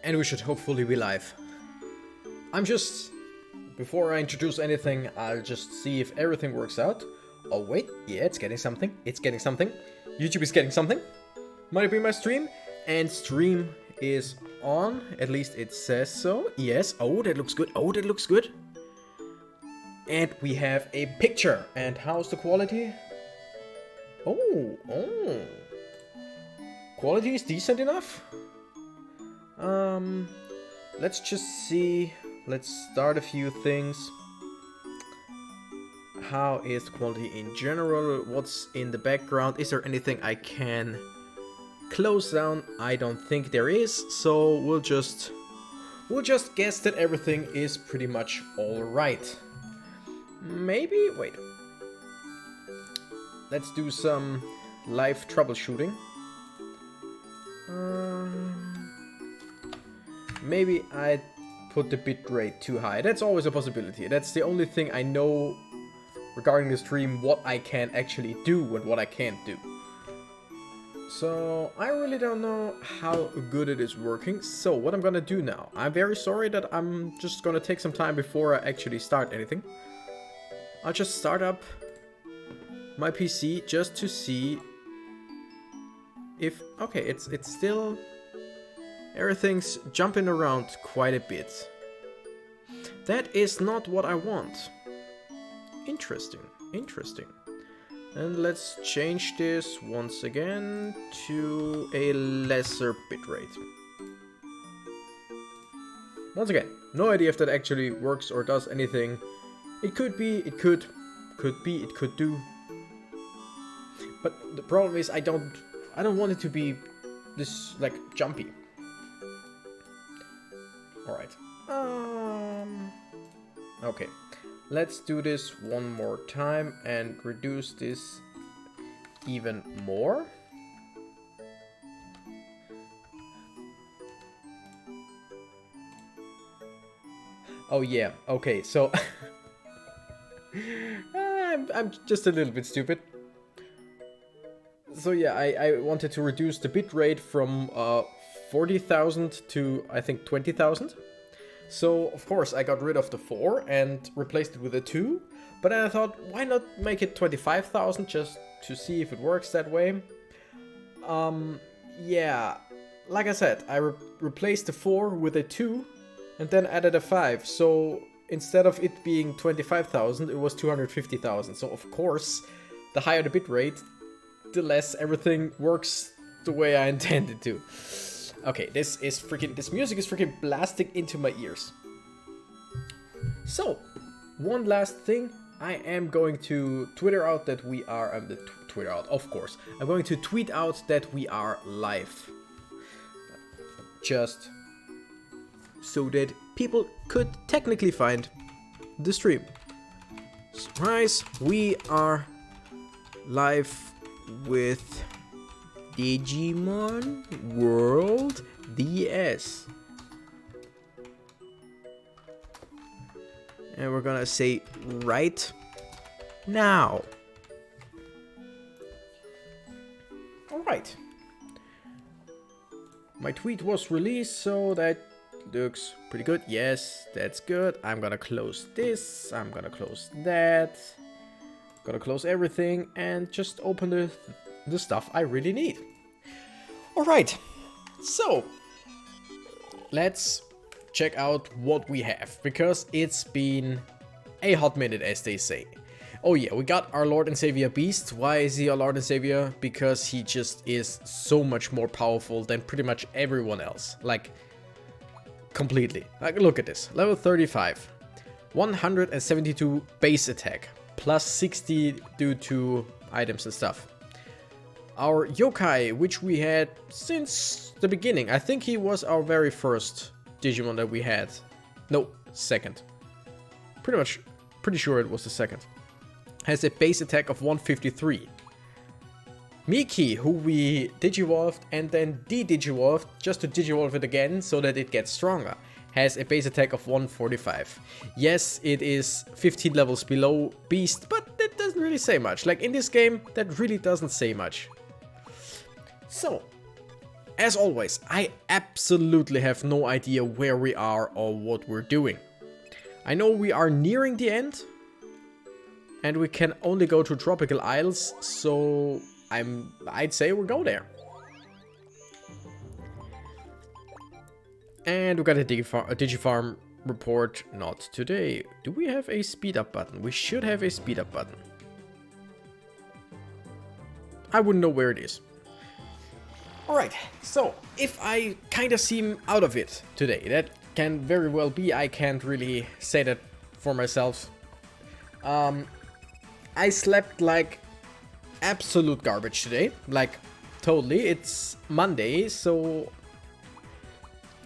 And we should hopefully be live. Before I introduce anything, I'll just see if everything works out. Oh wait, yeah, it's getting something. It's getting something. YouTube is getting something. Might be my stream. And stream is on. At least it says so. Yes. Oh, that looks good. Oh, that looks good. And we have a picture. And how's the quality? Oh. Quality is decent enough. Let's just see. Let's start a few things. How is the quality in general? What's in the background? Is there anything I can close down? I don't think there is, so we'll just guess that everything is pretty much all right. Maybe wait. Let's do some live troubleshooting. Maybe I put the bitrate too high. That's always a possibility. That's the only thing I know regarding the stream, what I can actually do and what I can't do. So I really don't know how good it is working. So what I'm gonna do now, I'm very sorry that I'm just gonna take some time before I actually start anything. I'll just start up my PC just to see if, okay, it's still, everything's jumping around quite a bit. That is not what I want. Interesting. And let's change this once again to a lesser bitrate. Once again, no idea if that actually works or does anything. It could be, it could be, it could do. But the problem is I don't want it to be this like jumpy. Alright. Okay. Let's do this one more time and reduce this even more. Oh yeah, okay, so I'm just a little bit stupid. So yeah, I wanted to reduce the bitrate from 40,000 to I think 20,000. So of course I got rid of the 4 and replaced it with a 2. But then I thought, why not make it 25,000 just to see if it works that way. Yeah, like I said, I replaced the 4 with a 2 and then added a 5. So instead of it being 25,000, it was 250,000. So of course, the higher the bitrate, the less everything works the way I intended to. Okay, this music is freaking blasting into my ears. So, one last thing, I am going to Twitter out that we are, Twitter out, of course. I'm going to tweet out that we are live. Just so that people could technically find the stream. Surprise, we are live with Digimon World DS. And we're gonna say right now. Alright. My tweet was released, so that looks pretty good. Yes, that's good. I'm gonna close this. I'm gonna close that. Gonna close everything and just open the stuff I really need. Alright, so let's check out what we have, because it's been a hot minute, as they say. Oh yeah, we got our Lord and Savior Beast. Why is he our Lord and Savior? Because he just is so much more powerful than pretty much everyone else. Like, completely. Like, look at this. Level 35. 172 base attack. Plus 60 due to items and stuff. Our yokai, which we had since the beginning. I think he was our very first Digimon that we had. No, second. Pretty sure it was the second. Has a base attack of 153. Miki, who we digivolved and then de-digivolved just to digivolve it again so that it gets stronger, has a base attack of 145. Yes, it is 15 levels below Beast, but that doesn't really say much. Like in this game, that really doesn't say much. So, As always, I absolutely have no idea where we are or what we're doing. I know we are nearing the end, and we can only go to Tropical Isles, so I'd say we'll go there. And we got a Digifarm report, not today. Do we have a speed up button? We should have a speed up button. I wouldn't know where it is. Alright, so if I kind of seem out of it today, that can very well be. I can't really say that for myself. I slept like absolute garbage today, like totally. It's Monday, so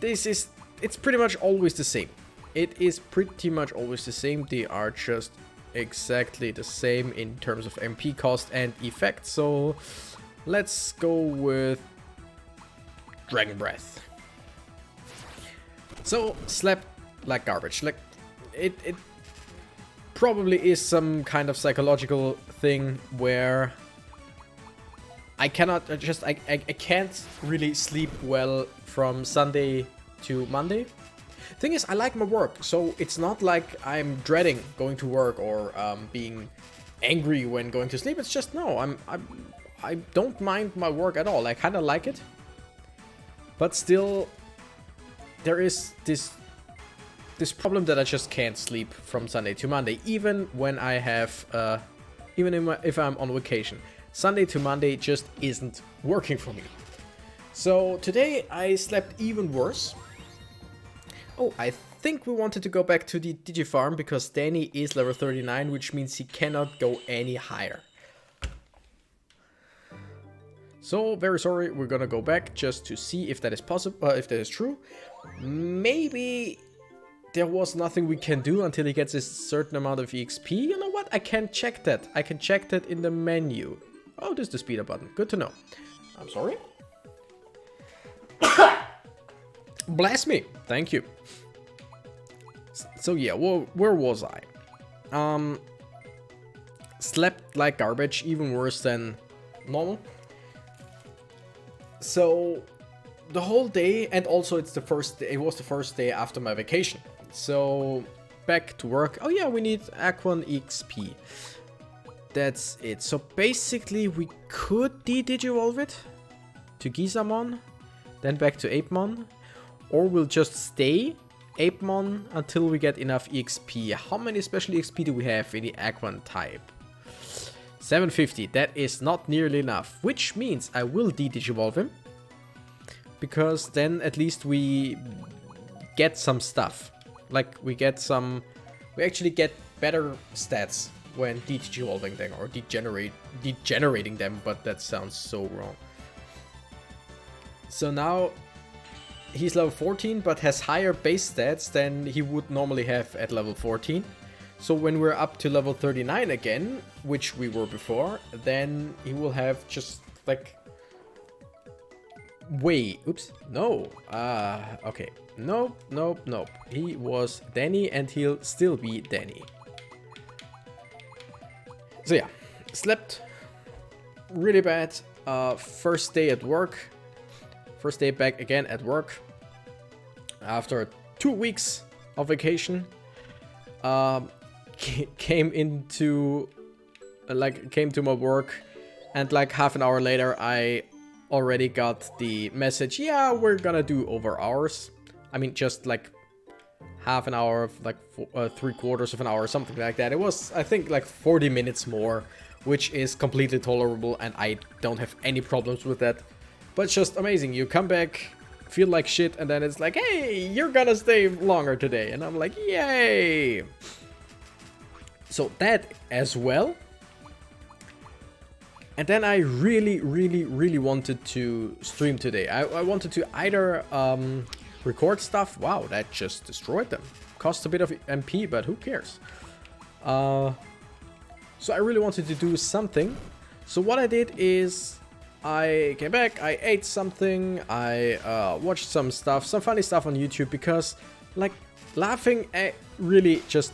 it's pretty much always the same. It is pretty much always the same. They are just exactly the same in terms of MP cost and effect. So let's go with Dragon Breath. So slept like garbage. Like it probably is some kind of psychological thing where I cannot I can't really sleep well from Sunday to Monday. Thing is, I like my work, so it's not like I'm dreading going to work or being angry when going to sleep. It's just no, I don't mind my work at all. I kind of like it, but still, there is this problem that I just can't sleep from Sunday to Monday, even when I have if I'm on vacation. Sunday to Monday just isn't working for me. So today I slept even worse. Oh, I think we wanted to go back to the Digifarm because Danny is level 39, which means he cannot go any higher. So, very sorry, we're gonna go back just to see if that is possible, if that is true. Maybe there was nothing we can do until he gets a certain amount of EXP. You know what? I can check that. I can check that in the menu. Oh, this is the speed up button. Good to know. I'm sorry. Bless me. Thank you. So yeah, where was I? Slept like garbage, even worse than normal. So the whole day, and also it's the first day, it was the first day after my vacation. So back to work. Oh yeah, we need Aquan XP. That's it. So basically we could digivolve it to Gizamon, then back to Apemon, or we'll just stay Apemon until we get enough EXP. How many special EXP do we have in the Aquan type? 750. That is not nearly enough, which means I will digivolve him, because then at least we get some stuff. Like we actually get better stats when digivolving them or degenerating them, but that sounds so wrong. So now he's level 14, but has higher base stats than he would normally have at level 14. So when we're up to level 39 again, which we were before, then he will have just like oops, no. Okay. Nope. He was Danny and he'll still be Danny. So yeah, slept really bad. First day at work. First day back again at work. After 2 weeks of vacation. Came to my work, and like half an hour later I already got the message, yeah, we're gonna do over hours. I mean, just like half an hour, like 3/4 of an hour, something like that. It was, I think, like 40 minutes more, which is completely tolerable, and I don't have any problems with that. But it's just amazing. You come back, feel like shit, and then it's like, hey, you're gonna stay longer today. And I'm like, yay! So that as well. And then I really wanted to stream today. I wanted to either record stuff. Wow, that just destroyed them. Cost a bit of MP, but who cares? So I really wanted to do something. So what I did is I came back, I ate something, I watched some stuff, some funny stuff on YouTube, because like laughing really just,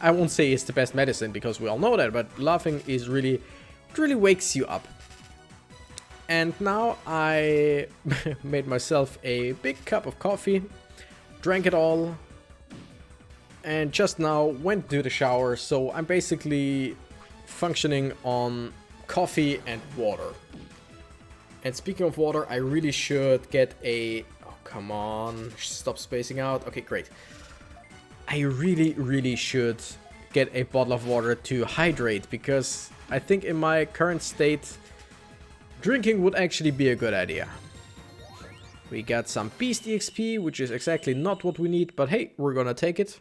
I won't say it's the best medicine because we all know that, but laughing is really, it really wakes you up. And now I made myself a big cup of coffee, drank it all, and just now went to the shower. So I'm basically functioning on coffee and water. And speaking of water, I really should get a... Oh, come on. Stop spacing out. Okay, great. I really should get a bottle of water to hydrate, because I think in my current state, drinking would actually be a good idea. We got some Beast EXP, which is exactly not what we need, but hey, we're gonna take it.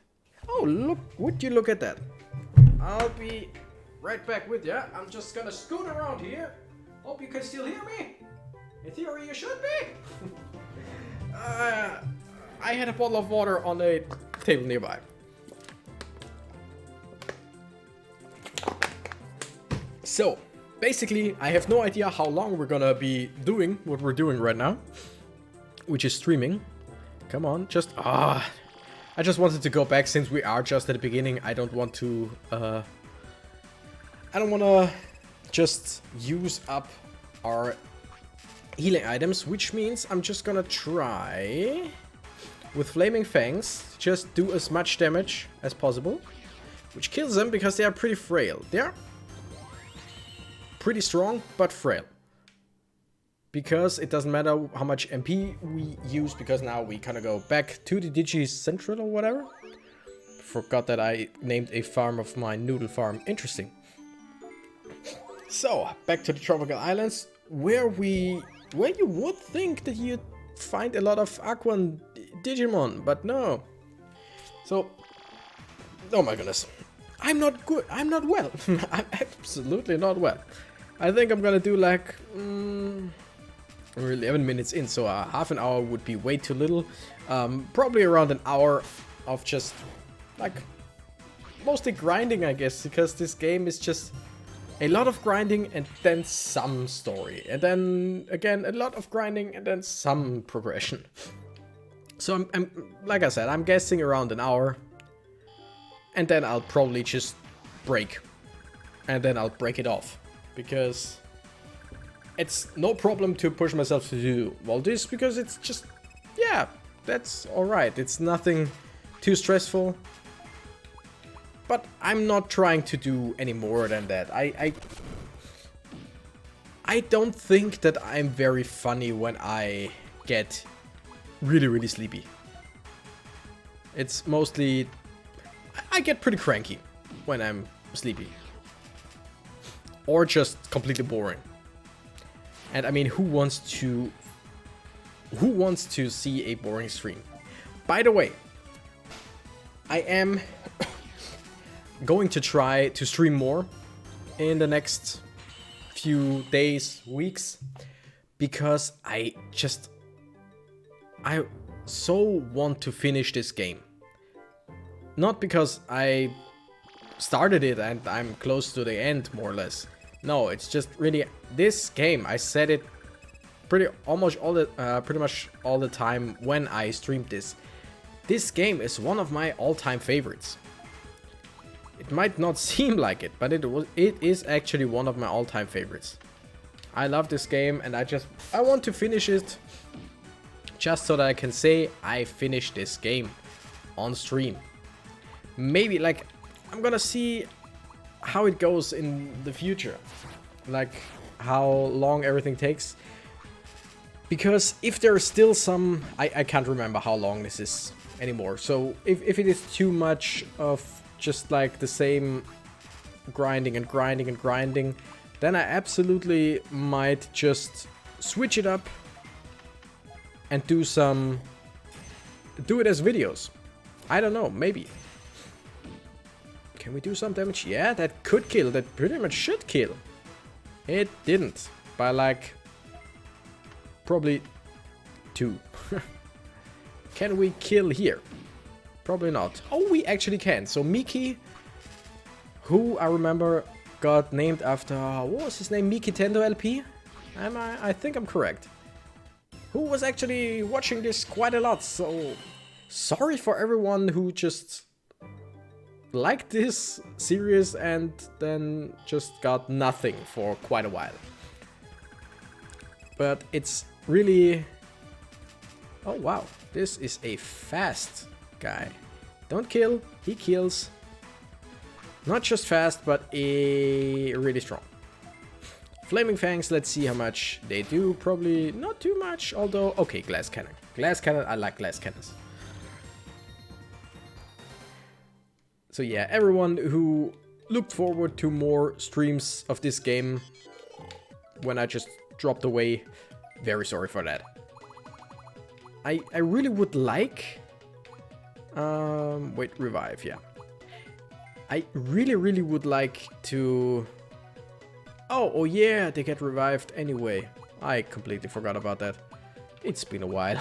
Oh, look, would you look at that? I'll be right back with ya. I'm just gonna scoot around here. Hope you can still hear me. In theory, you should be. I had a bottle of water on a table nearby. So, basically, I have no idea how long we're gonna be doing what we're doing right now, which is streaming. Come on, just... I just wanted to go back since we are just at the beginning. I don't want to... I don't want to just use up our healing items, which means I'm just gonna try with Flaming Fangs, just do as much damage as possible, which kills them because they are pretty frail. They're pretty strong, but frail. Because it doesn't matter how much MP we use, because now we kind of go back to the Digi Central or whatever. Forgot that I named a farm of my noodle farm. Interesting. So, back to the tropical islands, where you would think that you'd find a lot of Aquan Digimon, but no. So, oh my goodness. I'm not good. I'm not well. I'm absolutely not well. I think I'm gonna do like... we're 11 minutes in, so half an hour would be way too little. Probably around an hour of just, like, mostly grinding, I guess, because this game is just a lot of grinding and then some story. And then, again, a lot of grinding and then some progression. So, I'm like I said, I'm guessing around an hour. And then I'll probably just break. And then I'll break it off. Because... it's no problem to push myself to do all this, because it's just, yeah, that's alright. It's nothing too stressful. But I'm not trying to do any more than that. I don't think that I'm very funny when I get really sleepy. It's mostly... I get pretty cranky when I'm sleepy. Or just completely boring. And I mean, who wants to see a boring stream? By the way, I am going to try to stream more in the next few days, weeks, because I so want to finish this game. Not because I started it and I'm close to the end, more or less. No, it's just really this game. I said it pretty much all the time when I streamed this. This game is one of my all-time favorites. It might not seem like it, but it is actually one of my all-time favorites. I love this game, and I want to finish it just so that I can say I finished this game on stream. Maybe, like, I'm gonna see how it goes in the future, like how long everything takes, because if there's still some, I can't remember how long this is anymore, so if it is too much of just like the same grinding, then I absolutely might just switch it up and do it as videos. I don't know, maybe. Can we do some damage? Yeah, that could kill. That pretty much should kill. It didn't. By like... probably 2. Can we kill here? Probably not. Oh, we actually can. So Miki, who I remember got named after... what was his name? Miki Tendo LP? I think I'm correct. Who was actually watching this quite a lot. So sorry for everyone who just... liked this series and then just got nothing for quite a while. but it's really... Oh wow, this is a fast guy. Don't kill, he kills. Not just fast, but really strong. Flaming Fangs, let's see how much they do. Probably not too much, although... Okay, Glass Cannon. Glass Cannon, I like Glass Cannons. So yeah, everyone who looked forward to more streams of this game when I just dropped away, very sorry for that. I really would like... wait, revive, yeah. I really would like to... Oh yeah, they get revived anyway. I completely forgot about that. It's been a while.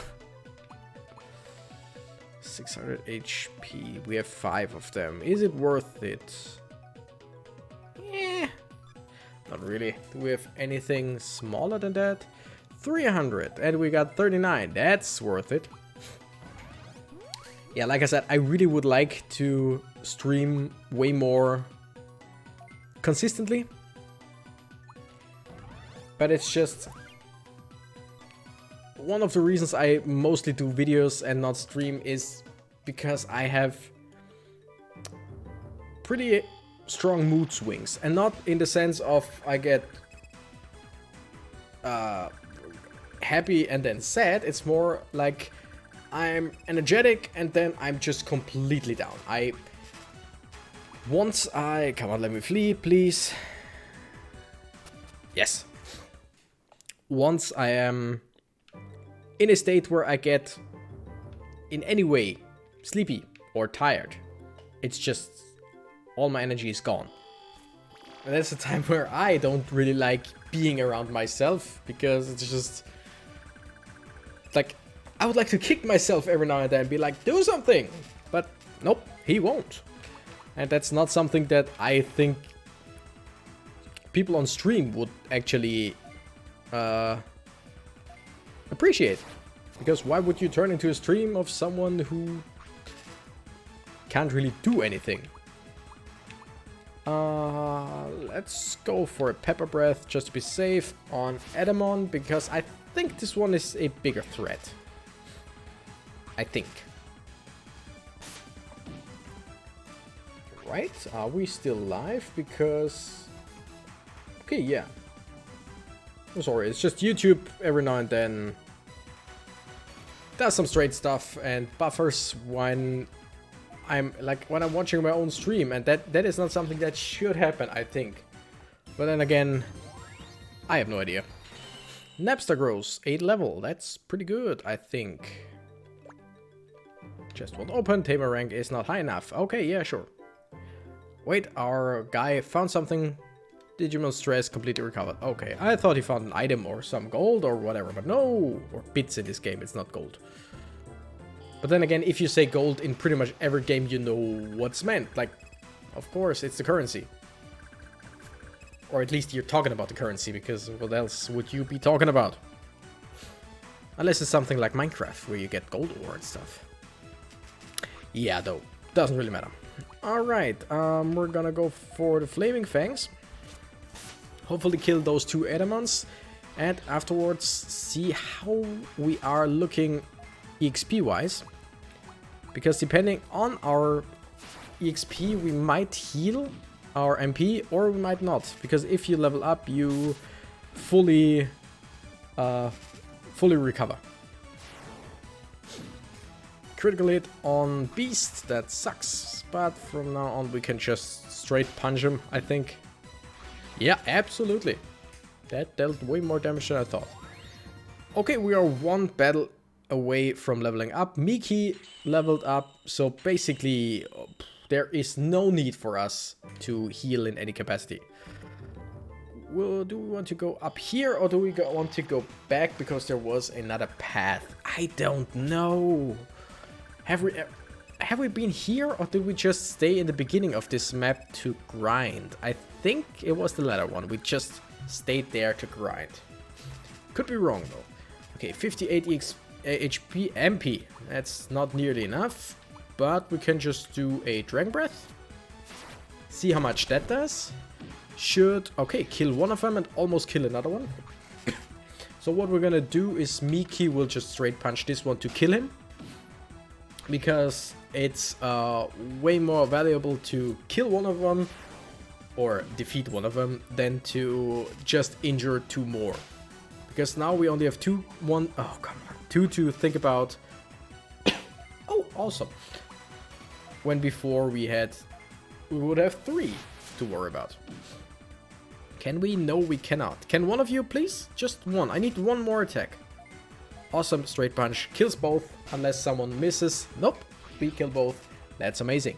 600 HP. We have 5 of them. Is it worth it? Yeah. Not really. Do we have anything smaller than that? 300. And we got 39. That's worth it. Yeah, like I said, I really would like to stream way more consistently. But it's just... One of the reasons I mostly do videos and not stream is because I have pretty strong mood swings. And not in the sense of I get happy and then sad. It's more like I'm energetic and then I'm just completely down. Come on, let me flee, please. Yes. Once I am in a state where I get in any way sleepy or tired, it's just all my energy is gone. And that's a time where I don't really like being around myself, because it's just like I would like to kick myself every now and then and be like, do something, but nope, he won't. And that's not something that I think people on stream would actually appreciate. Because why would you turn into a stream of someone who can't really do anything? Let's go for a Pepper Breath just to be safe on Edamon, because I think this one is a bigger threat. I think. Right? Are we still live? Because... Okay, yeah. I'm sorry, it's just YouTube every now and then does some straight stuff and buffers when I'm watching my own stream, and that is not something that should happen, I think. But then again, I have no idea. Napster grows 8 level, that's pretty good, I think. Just won't open, Tamer rank is not high enough. Okay, yeah, sure. Wait, our guy found something. Digimon stress completely recovered. Okay, I thought he found an item or some gold or whatever, but no! Or bits in this game, it's not gold. But then again, if you say gold in pretty much every game, you know what's meant. Like, of course, it's the currency. Or at least you're talking about the currency, because what else would you be talking about? Unless it's something like Minecraft, where you get gold ore and stuff. Yeah, though. Doesn't really matter. Alright, we're gonna go for the Flaming Fangs. Hopefully kill those 2 Edamons. And afterwards see how we are looking EXP wise. Because depending on our EXP, we might heal our MP or we might not. Because if you level up, you fully recover. Critical hit on Beast, that sucks. But from now on we can just straight punch him, I think. Yeah, absolutely. That dealt way more damage than I thought. Okay, we are 1 battle away from leveling up. Miki leveled up, so basically there is no need for us to heal in any capacity. Well, do we want to go up here or do we want to go back because there was another path? I don't know. Have we been here or did we just stay in the beginning of this map to grind? I think it was the latter one. We just stayed there to grind. Could be wrong though. Okay, 58 HP MP. That's not nearly enough, but we can just do a Dragon Breath. See how much that does. Should, okay, kill one of them and almost kill another one. So what we're gonna do is Miki will just straight punch this one to kill him. Because it's way more valuable to kill one of them or defeat one of them than to just injure two more. Because now we only have two to think about. Oh, awesome. When before we would have 3 to worry about. Can we? No, we cannot. Can one of you please? Just one. I need one more attack. Awesome, straight punch. Kills both, unless someone misses. Nope, we kill both. That's amazing.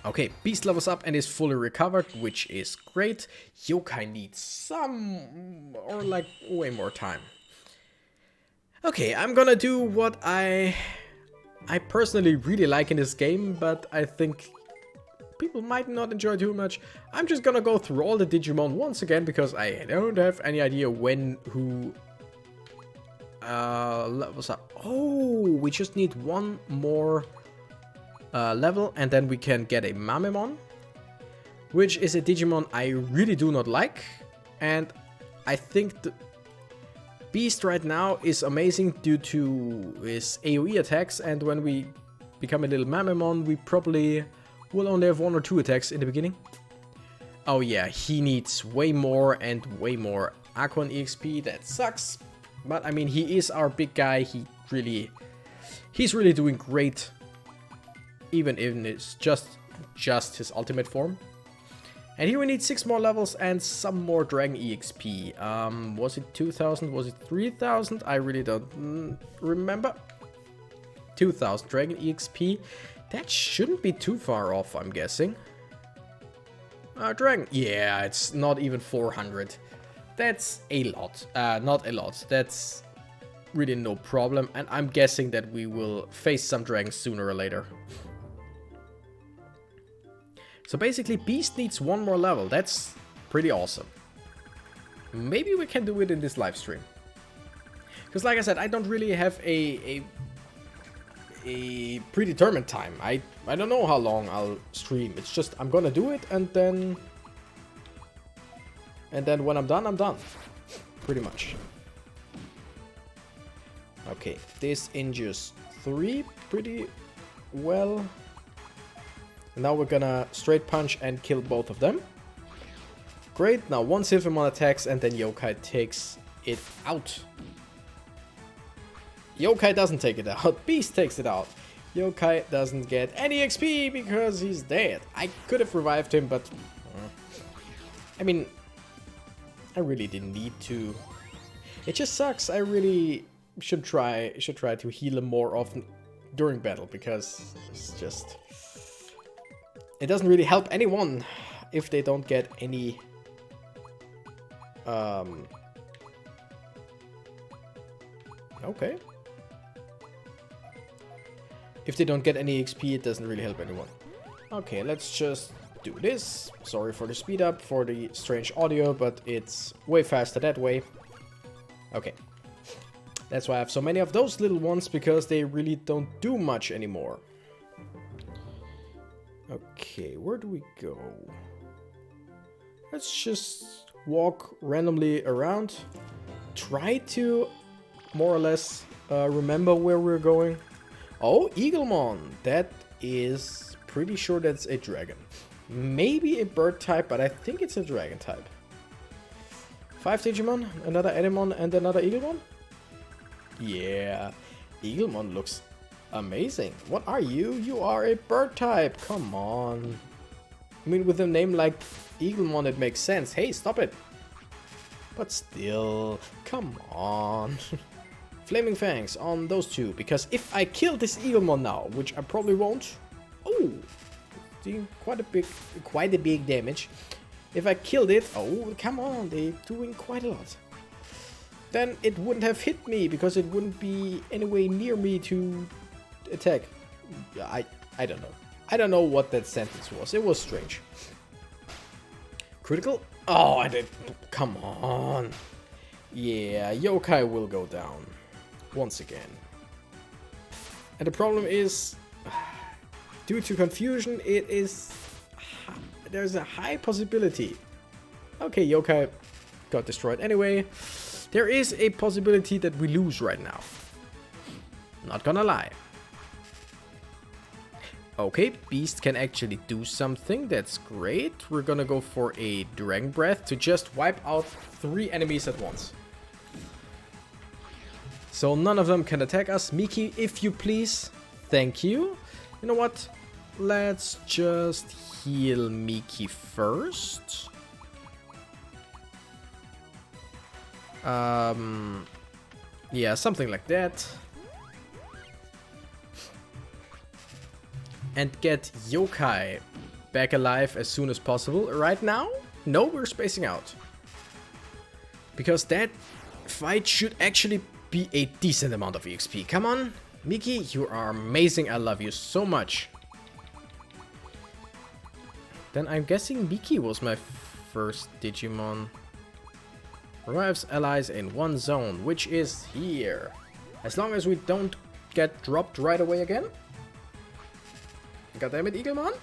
Okay, Beast levels up and is fully recovered, which is great. Yokai needs some, or like, way more time. Okay, I'm gonna do what I personally really like in this game, but I think people might not enjoy too much. I'm just gonna go through all the Digimon once again, because I don't have any idea when who levels up. Oh, we just need one more level, and then we can get a Mamemon, which is a Digimon I really do not like. And I think the Beast right now is amazing due to his AoE attacks, and when we become a little Mamemon, we probably will only have 1 or 2 attacks in the beginning. Oh yeah, he needs way more and way more Aquan EXP. That sucks. But I mean, he is our big guy. He's really doing great. Even if it's just his ultimate form. And here we need 6 more levels and some more Dragon EXP. Was it 2000? Was it 3000? I really don't remember. 2000 Dragon EXP. That shouldn't be too far off, I'm guessing. Dragon. Yeah, it's not even 400. That's a lot. Not a lot. That's really no problem. And I'm guessing that we will face some dragons sooner or later. So basically, Beast needs 1 more level. That's pretty awesome. Maybe we can do it in this live stream. Because like I said, I don't really have a predetermined time. I don't know how long I'll stream. It's just I'm gonna do it, and then when I'm done, I'm done. Pretty much. Okay, this injures 3 pretty well. Now we're gonna straight punch and kill both of them. Great, now 1 Silphamon attacks and then Yokai takes it out. Yokai doesn't take it out, Beast takes it out. Yokai doesn't get any XP because he's dead. I could have revived him, but I mean, I really didn't need to. It just sucks. I really should try to heal him more often during battle, because it's just, it doesn't really help anyone if they don't get any okay. If they don't get any XP, it doesn't really help anyone. Okay, let's just do this. Sorry for the speed up, for the strange audio, but it's way faster that way. Okay. That's why I have so many of those little ones, because they really don't do much anymore. Okay, where do we go? Let's just walk randomly around. Try to more or less remember where we're going. Oh, Eaglemon. That is pretty sure that's a dragon. Maybe a bird type, but I think it's a dragon type. 5 Digimon, another Edimon, and another Eaglemon? Yeah, Eaglemon looks amazing. What are you? You are a bird type. Come on. I mean, with a name like Eaglemon, it makes sense. Hey, stop it. But still, come on. Flaming Fangs on those 2, because if I kill this Eaglemon now, which I probably won't. Oh, doing quite a big damage. If I killed it, oh, come on, they're doing quite a lot. Then it wouldn't have hit me, because it wouldn't be anywhere near me to attack. I don't know. I don't know what that sentence was. It was strange. Critical? Oh, I did. Come on. Yeah, Yokai will go down. Once again. And the problem is, due to confusion, there's a high possibility. Okay, Yokai got destroyed anyway. There is a possibility that we lose right now. Not gonna lie. Okay, Beast can actually do something. That's great. We're gonna go for a Dragon Breath to just wipe out 3 enemies at once. So none of them can attack us. Miki, if you please. Thank you. You know what? Let's just heal Miki first. Yeah, something like that. And get Yokai back alive as soon as possible. Right now? No, we're spacing out. Because that fight should actually be a decent amount of EXP. Come on, Miki, you are amazing. I love you so much. Then I'm guessing Miki was my first Digimon. Revives allies in one zone, which is here. As long as we don't get dropped right away again. Goddammit, Eaglemon.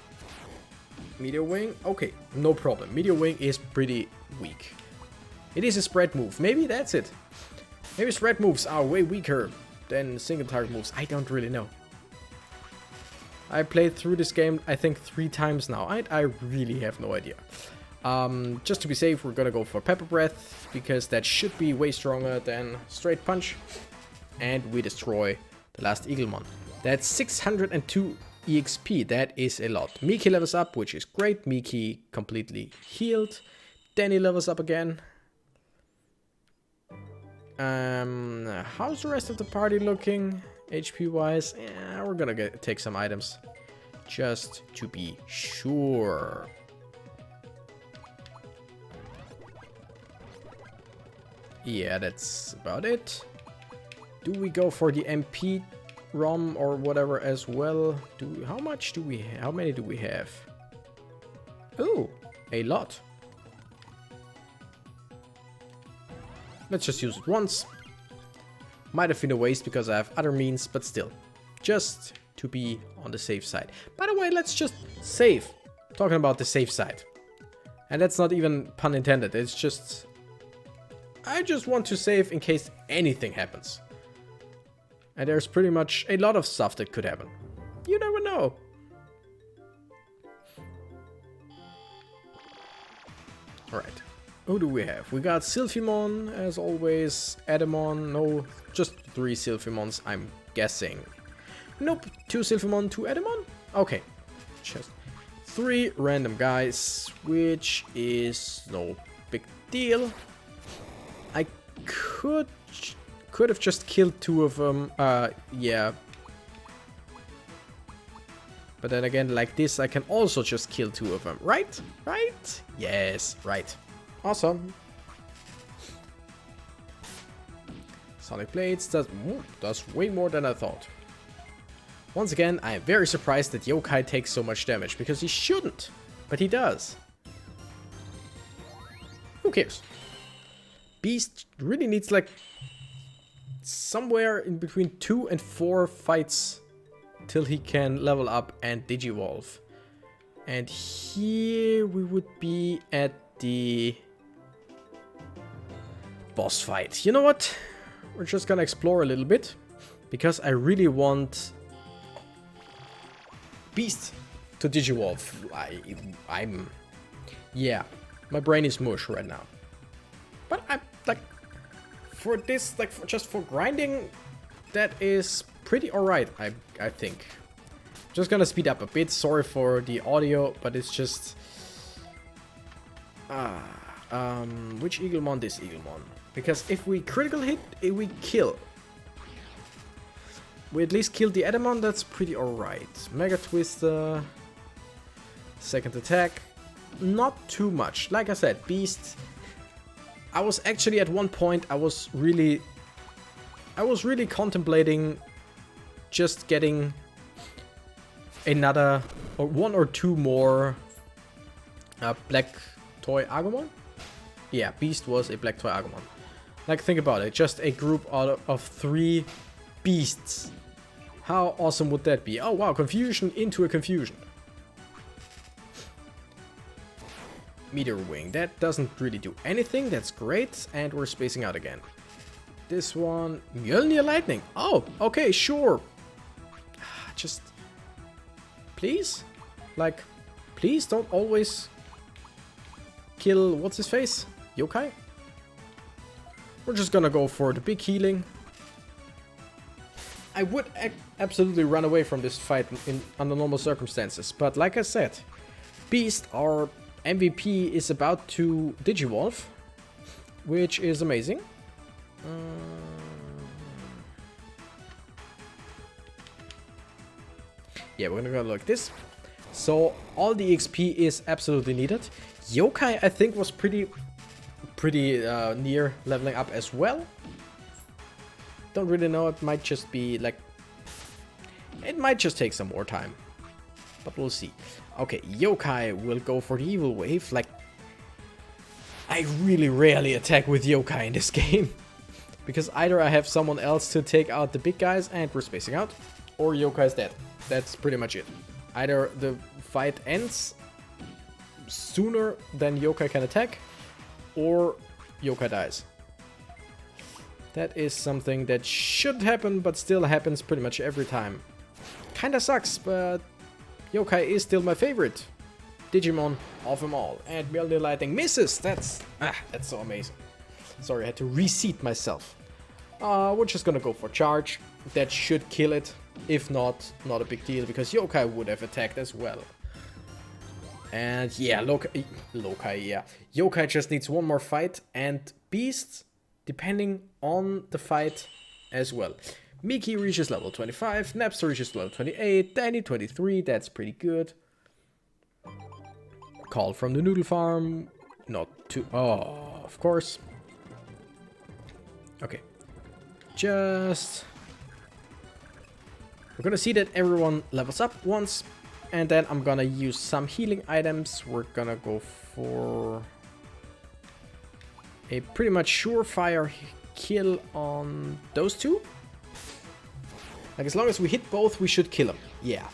Meteor Wing. Okay, no problem. Meteor Wing is pretty weak. It is a spread move. Maybe that's it. Maybe spread moves are way weaker than single target moves. I don't really know. I played through this game, I think 3 times now. I really have no idea. Just to be safe, we're gonna go for Pepper Breath, because that should be way stronger than Straight Punch. And we destroy the last Eaglemon. That's 602 EXP. That is a lot. Miki levels up, which is great. Miki completely healed. Danny levels up again. How's the rest of the party looking? HP wise? Yeah, we're gonna take some items. Just to be sure. Yeah, that's about it. Do we go for the MP ROM or whatever as well? How many do we have? Oh, a lot. Let's just use it once. Might have been a waste because I have other means, but still. Just to be on the safe side. By the way, let's just save. Talking about the safe side. And that's not even pun intended. It's just... I just want to save in case anything happens. And there's pretty much a lot of stuff that could happen. You never know. Alright. Who do we have? We got Sylphimon, as always. Adamon. No, just 3 Sylphimons, I'm guessing. Nope. 2 Sylphimon, 2 Adamon? Okay. Just 3 random guys, which is no big deal. I could have just killed 2 of them. Yeah. But then again, like this, I can also just kill 2 of them. Right? Right? Yes, right. Awesome. Sonic Blades does way more than I thought. Once again, I am very surprised that Yokai takes so much damage, because he shouldn't. But he does. Who cares? Beast really needs like somewhere in between 2 and 4 fights till he can level up and digivolve. And here we would be at the boss fight. You know what? We're just gonna explore a little bit, because I really want Beast to digivolve. Yeah, my brain is mush right now. But I'm like, for this, like just for grinding, that is pretty alright, I think. Just gonna speed up a bit. Sorry for the audio, but it's just... which Eaglemon? This Eaglemon. Because if we critical hit, we kill. We at least killed the Adamon, that's pretty alright. Mega Twister. Second attack. Not too much. Like I said, Beast... I was actually at one point, I was really contemplating just getting another, or 1 or 2 more black toy Agumon. Yeah, Beast was a black toy Agumon. Like, think about it, just a group out of 3 beasts. How awesome would that be? Oh wow, confusion into a confusion. Meteor Wing. That doesn't really do anything. That's great. And we're spacing out again. This one, Mjolnir Lightning. Oh, okay, sure. Just, please? Like, please don't always kill, what's his face? Yokai? We're just gonna go for the big healing. I would absolutely run away from this fight under normal circumstances, but like I said, Beast, our MVP, is about to digivolve, which is amazing. Yeah, we're gonna go like this. So all the XP is absolutely needed. Yokai, I think, was pretty near leveling up as well. Don't really know. It might just be like, it might just take some more time, but we'll see. Okay, Yokai will go for the evil wave. Like, I really rarely attack with Yokai in this game. Because either I have someone else to take out the big guys and we're spacing out, or Yokai's dead. That's pretty much it. Either the fight ends sooner than Yokai can attack, or Yokai dies. That is something that should happen, but still happens pretty much every time. Kinda sucks, but Yokai is still my favorite Digimon of them all. And Mjolnir Lightning misses! That's so amazing. Sorry, I had to reseat myself. We're just gonna go for charge. That should kill it. If not, not a big deal, because Yokai would have attacked as well. And yeah, Yokai, yeah. Yokai just needs one more fight, and Beast, depending on the fight as well. Miki reaches level 25, Napster reaches level 28, Danny 23, that's pretty good. Call from the noodle farm, not too... Oh, of course. Okay. Just... We're gonna see that everyone levels up once, and then I'm gonna use some healing items. We're gonna go for a pretty much surefire kill on those two. Like, as long as we hit both, we should kill them. Yeah.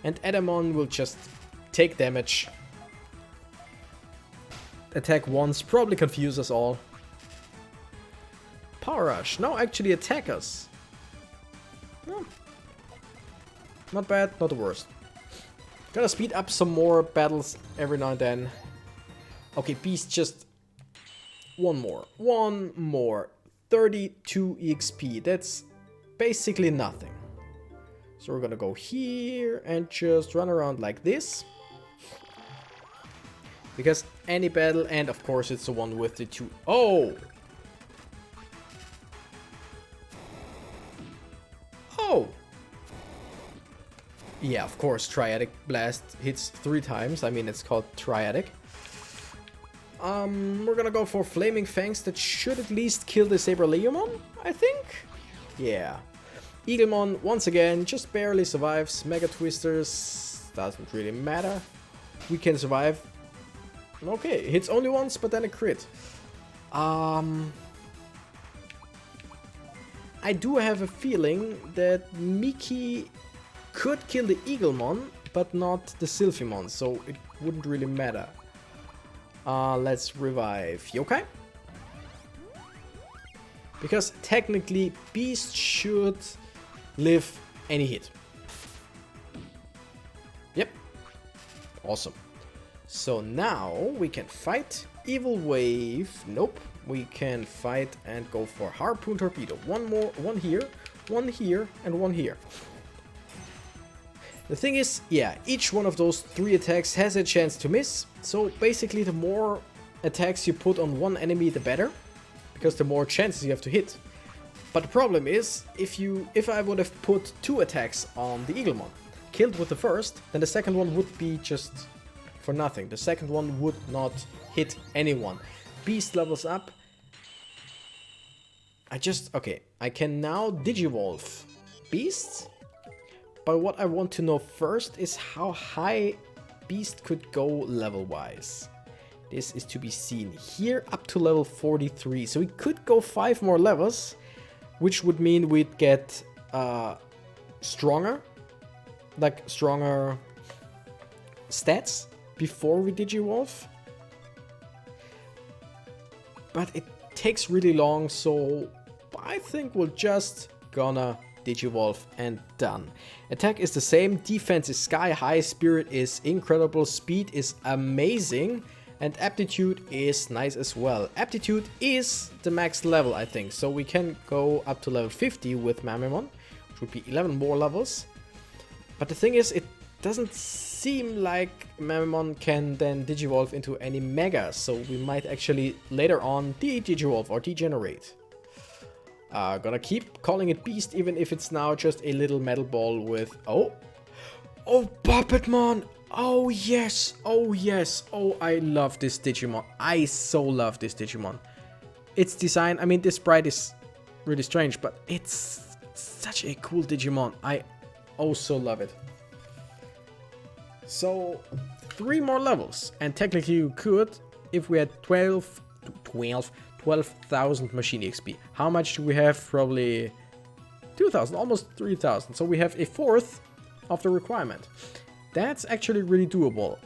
And Edamon will just take damage. Attack once, probably confuse us all. Power Rush. No, actually attack us. No. Not bad, not the worst. Gotta speed up some more battles every now and then. Okay, Beast, just one more. One more. 32 EXP. That's basically nothing. So we're gonna go here and just run around like this. Because any battle, and of course it's the one with the two... Oh! Oh! Yeah, of course, Triadic Blast hits 3 times. I mean, it's called Triadic. We're gonna go for Flaming Fangs. That should at least kill the Saberleomon, I think? Yeah. Eaglemon, once again, just barely survives. Mega Twisters, doesn't really matter. We can survive. Okay, hits only once, but then a crit. I do have a feeling that Miki could kill the Eaglemon, but not the Sylphimon, so it wouldn't really matter. Let's revive Yokai. Because technically, Beast should live any hit. Yep. Awesome. So now we can fight Evil Wave. Nope. We can fight and go for Harpoon Torpedo. One more, one here, and one here. The thing is, yeah, each one of those 3 attacks has a chance to miss. So basically, the more attacks you put on one enemy, the better. Because the more chances you have to hit. But the problem is, if I would have put 2 attacks on the Eaglemon, killed with the first, then the second one would be just for nothing. The second one would not hit anyone. Beast levels up. Okay, I can now digivolve Beasts. But what I want to know first is how high Beast could go level-wise. This is to be seen here, up to level 43. So we could go 5 more levels, which would mean we'd get stronger stats before we digivolve. but it takes really long, so I think we're just gonna digivolve and done. Attack is the same, defense is sky high, spirit is incredible, speed is amazing, and aptitude is nice as well. Aptitude is the max level, I think, so we can go up to level 50 with Mamemon, which would be 11 more levels. But the thing is, it doesn't seem like Mamemon can then digivolve into any Mega, so we might actually later on de-digivolve or degenerate. Gonna keep calling it Beast, even if it's now just a little metal ball with... Oh, Puppetmon! Oh yes, oh yes, oh I love this Digimon. I so love this Digimon. Its design, I mean this sprite is really strange, but it's such a cool Digimon. I also love it. So 3 more levels, and technically you could, if we had 12,000 machine XP. How much do we have? Probably 2,000, almost 3,000. So we have a fourth of the requirement. That's actually really doable.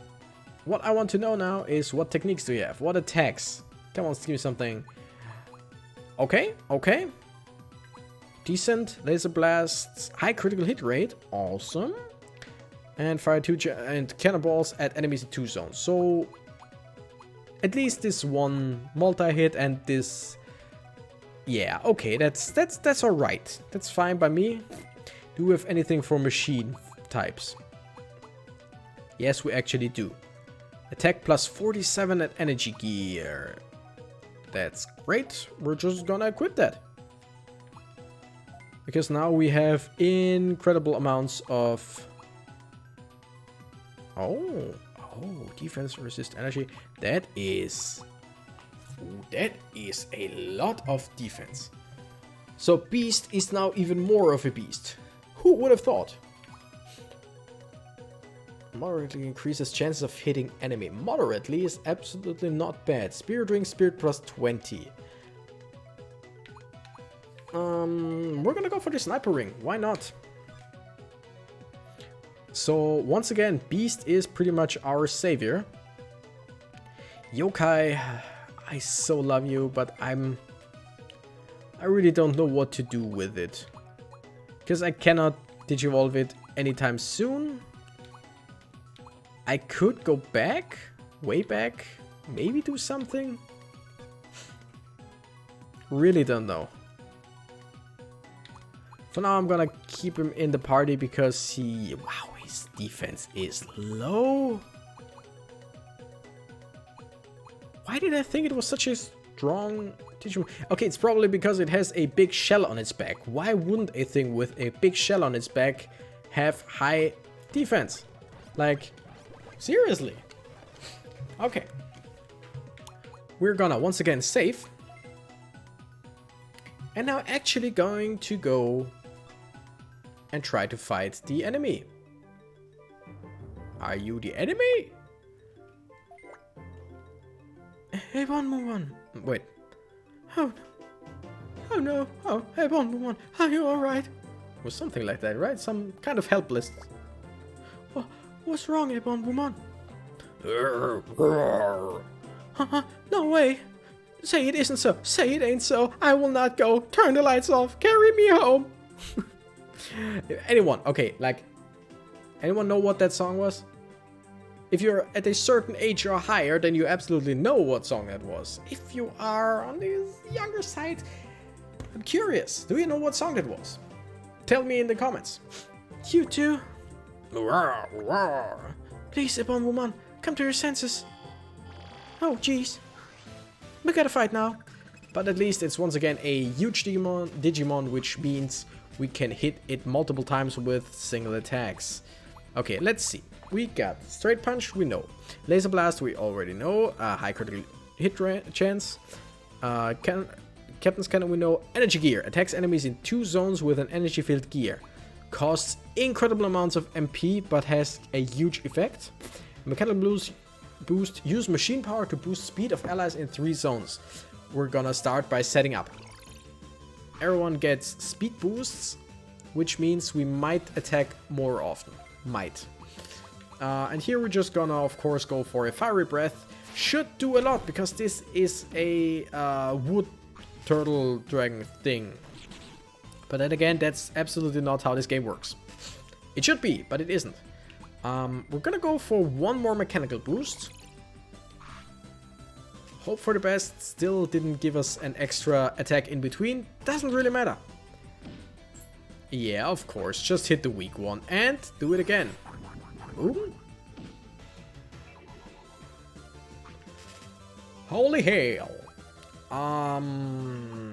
What I want to know now is what techniques do you have? What attacks? Come on, give me something. Okay, okay. Decent laser blasts, high critical hit rate, awesome. And fire 2 and cannonballs at enemies in 2 zones. So at least this one multi-hit and this... Yeah, okay, that's alright. That's fine by me. Do we have anything for machine types? Yes, we actually do. Attack plus 47 at energy gear. That's great. We're just gonna equip that. Because now we have incredible amounts of... Oh, defense resist energy. That is a lot of defense. So Beast is now even more of a beast. Who would have thought? Moderately increases chances of hitting enemy. Moderately is absolutely not bad. Spirit Ring, Spirit plus 20. We're gonna go for the Sniper Ring. Why not? So once again, Beast is pretty much our savior. Yokai, I so love you, but I really don't know what to do with it. Because I cannot digivolve it anytime soon. I could go back, way back, maybe do something. Really don't know. For now, I'm gonna keep him in the party because his defense is low. Why did I think it was such a strong Digimon? Okay, it's probably because it has a big shell on its back. Why wouldn't a thing with a big shell on its back have high defense? Like, seriously? Okay. We're gonna once again save. And now actually going to go and try to fight the enemy. Are you the enemy? Hey, one. Wait. Oh no. Oh, hey, one. Are you alright? Or something like that, right? Some kind of helpless. What's wrong, Ebon? No way. Say it isn't so. Say it ain't so. I will not go. Turn the lights off. Carry me home. Anyone know what that song was? If you're at a certain age or higher, then you absolutely know what song that was. If you are on the younger side, I'm curious. Do you know what song that was? Tell me in the comments. You too. Please, Ebon Woman, come to your senses. Oh, jeez. We gotta fight now. But at least it's once again a huge Digimon, which means we can hit it multiple times with single attacks. Okay, let's see. We got Straight Punch, we know. Laser Blast, we already know. High critical hit chance. Captain's Cannon, we know. Energy Gear, attacks enemies in 2 zones with an energy filled gear. Costs incredible amounts of MP, but has a huge effect. Mechanical Boost, use machine power to boost speed of allies in 3 zones. We're gonna start by setting up. Everyone gets speed boosts, which means we might attack more often. Might. And here we're just gonna, of course, go for a Fiery Breath, should do a lot, because this is a wood turtle dragon thing. But then again, that's absolutely not how this game works. It should be, but it isn't. We're gonna go for one more mechanical boost. Hope for the best. Still didn't give us an extra attack in between. Doesn't really matter. Yeah, of course. Just hit the weak one and do it again. Ooh. Holy hail.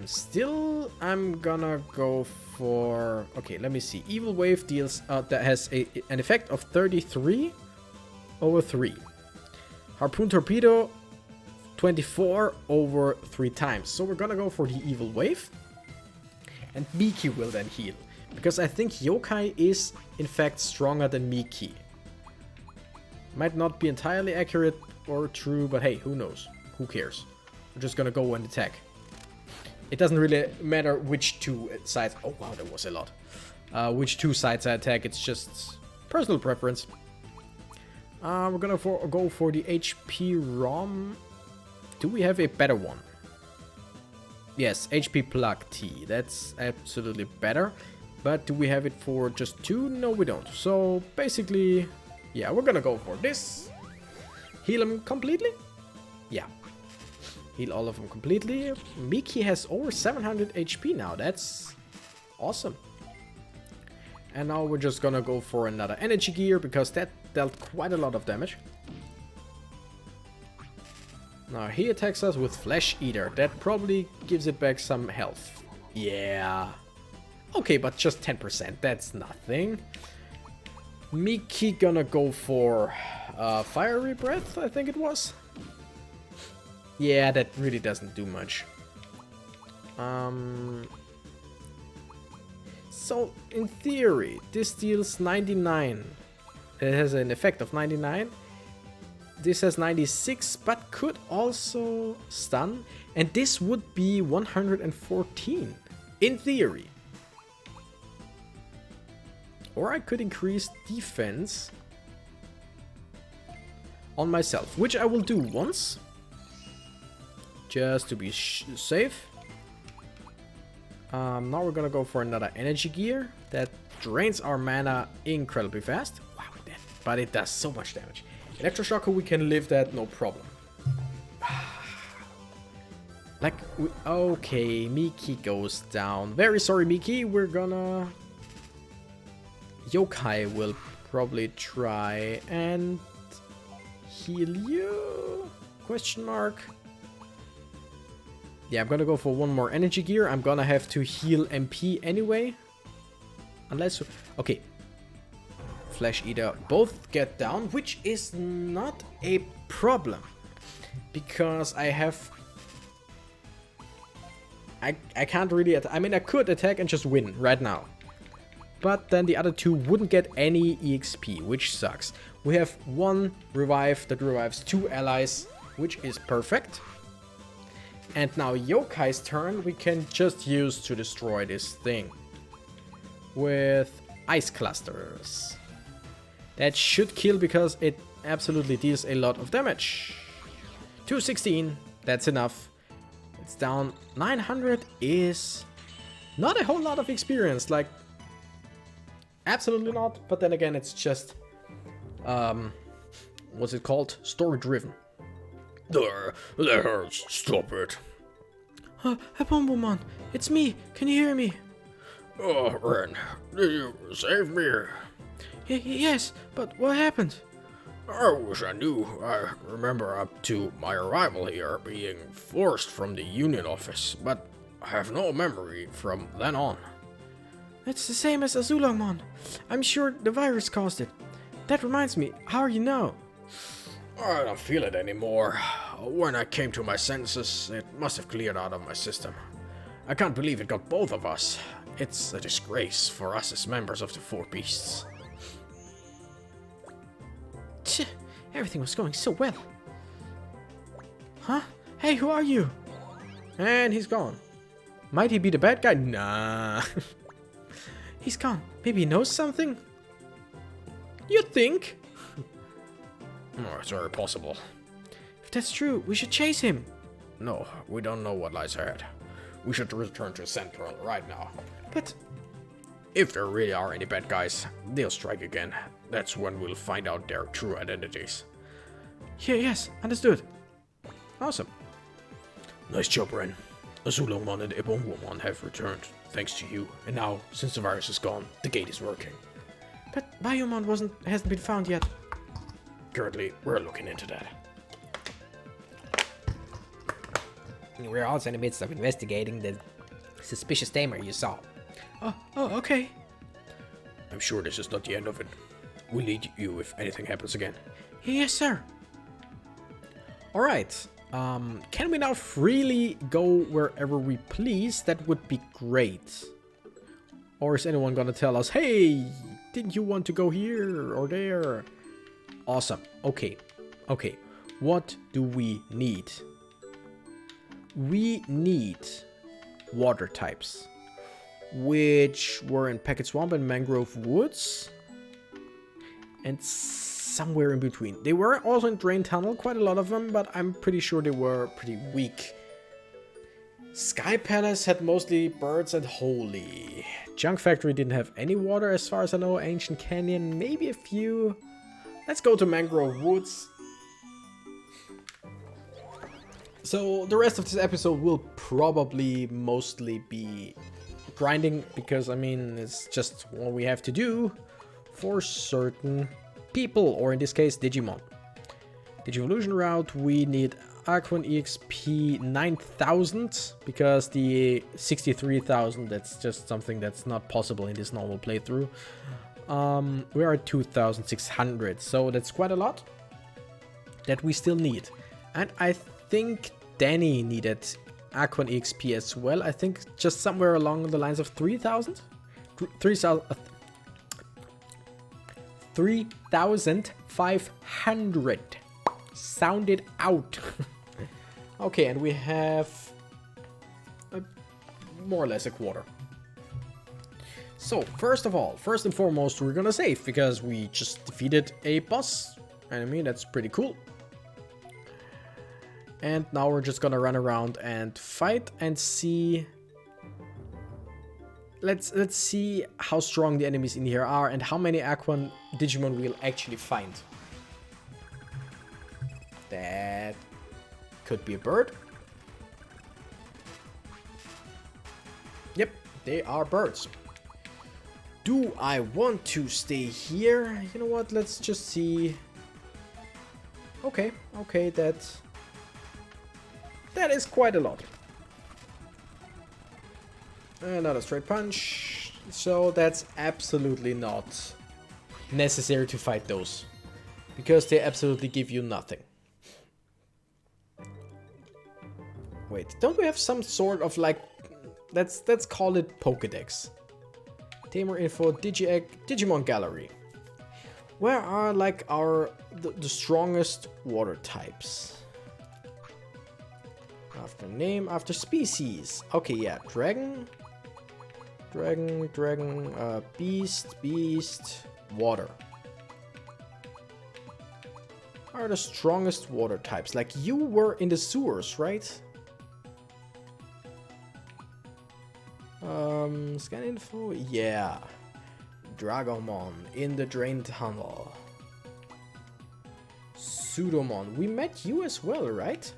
Still, I'm gonna go for... Okay, let me see. Evil Wave deals... that has an effect of 33 over 3. Harpoon Torpedo, 24 over 3 times. So we're gonna go for the Evil Wave. And Miki will then heal. Because I think Yokai is, in fact, stronger than Miki. Might not be entirely accurate or true, but hey, who knows? Who cares? We're just gonna go and attack. It doesn't really matter which two sides... Oh wow, that was a lot. Which two sides I attack, it's just personal preference. We're gonna go for the HP ROM. Do we have a better one? Yes, HP Plug T. That's absolutely better. But do we have it for just 2? No, we don't. So basically, yeah, we're gonna go for this. Heal him completely? Yeah. Heal all of them completely. Miki has over 700 HP now. That's awesome. And now we're just gonna go for another energy gear, because that dealt quite a lot of damage. Now he attacks us with Flesh Eater. That probably gives it back some health. Yeah. Okay, but just 10%. That's nothing. Miki gonna go for Fiery Breath, I think it was. Yeah, that really doesn't do much. So, in theory, this deals 99. It has an effect of 99. This has 96, but could also stun. And this would be 114, in theory. Or I could increase defense on myself, which I will do once. Just to be safe. Now we're gonna go for another energy gear that drains our mana incredibly fast. Wow, but it does so much damage. Electroshocker, we can live that, no problem. Like, okay, Miki goes down. Very sorry, Miki. We're gonna... Yokai will probably try and heal you? Question mark. Yeah, I'm gonna go for one more energy gear. I'm gonna have to heal MP anyway. Unless... Okay. Flesh Eater both get down, which is not a problem. Because I have... I can't really... I mean, I could attack and just win right now. But then the other two wouldn't get any EXP, which sucks. We have one revive that revives 2 allies, which is perfect. And now Yokai's turn, we can just use to destroy this thing. With Ice Clusters. That should kill because it absolutely deals a lot of damage. 216, that's enough. It's down. 900 is not a whole lot of experience, like... Absolutely not, but then again, it's just... what's it called? Story driven. There, stop it. Bomberman, it's me. Can you hear me? Oh, Ren, did you save me? Yes, but what happened? I wish I knew. I remember up to my arrival here being forced from the union office, but I have no memory from then on. It's the same as Azulongmon. I'm sure the virus caused it. That reminds me, how are you now? I don't feel it anymore. When I came to my senses, it must have cleared out of my system. I can't believe it got both of us. It's a disgrace for us as members of the Four Beasts. Tch, everything was going so well. Huh? Hey, who are you? And he's gone. Might he be the bad guy? Nah. He's gone. Maybe he knows something? You think? Oh, it's very possible. If that's true, we should chase him. No, we don't know what lies ahead. We should return to Central right now. But if there really are any bad guys, they'll strike again. That's when we'll find out their true identities. yes, understood. Awesome. Nice job, Ren. Azulomon and Ebonwomon have returned, thanks to you. And now, since the virus is gone, the gate is working. But Biomon hasn't been found yet. Currently, we're looking into that. We're also in the midst of investigating the suspicious tamer you saw. Oh, okay. I'm sure this is not the end of it. We'll lead you if anything happens again. Yes, sir. Alright. Can we now freely go wherever we please? That would be great. Or is anyone gonna tell us, hey, didn't you want to go here or there? Awesome. Okay. What do we need? We need water types, which were in Packet Swamp and Mangrove Woods, and somewhere in between. They were also in Drain Tunnel, quite a lot of them, but I'm pretty sure they were pretty weak. Sky Palace had mostly birds and holy. Junk Factory didn't have any water as far as I know. Ancient Canyon, maybe a few. Let's go to Mangrove Woods. So the rest of this episode will probably mostly be grinding, because I mean it's just what we have to do for certain people, or in this case Digimon. Digivolution route, we need Aquan EXP 9000, because the 63,000, that's just something that's not possible in this normal playthrough. We are at 2,600, so that's quite a lot that we still need. And I think Danny needed Aquan EXP as well. I think just somewhere along the lines of 3,000? 3,500. Sound it out. Okay, and we have more or less a quarter. So, first and foremost, we're gonna save, because we just defeated a boss enemy. That's pretty cool. And now we're just gonna run around and fight and see. Let's see how strong the enemies in here are and how many Aquan Digimon we'll actually find. That could be a bird. Yep, they are birds. Do I want to stay here? You know what? Let's just see. Okay, that is quite a lot. Another straight punch. So that's absolutely not necessary to fight those, because they absolutely give you nothing. Wait, don't we have some sort of like, let's call it Pokédex. Tamer info, Digimon gallery. Where are like the strongest water types? After name, after species. Okay, yeah, dragon, beast, water. Are the strongest water types? Like, you were in the sewers, right? Scan info, yeah. Dragomon in the drain tunnel. Pseudomon, we met you as well, right?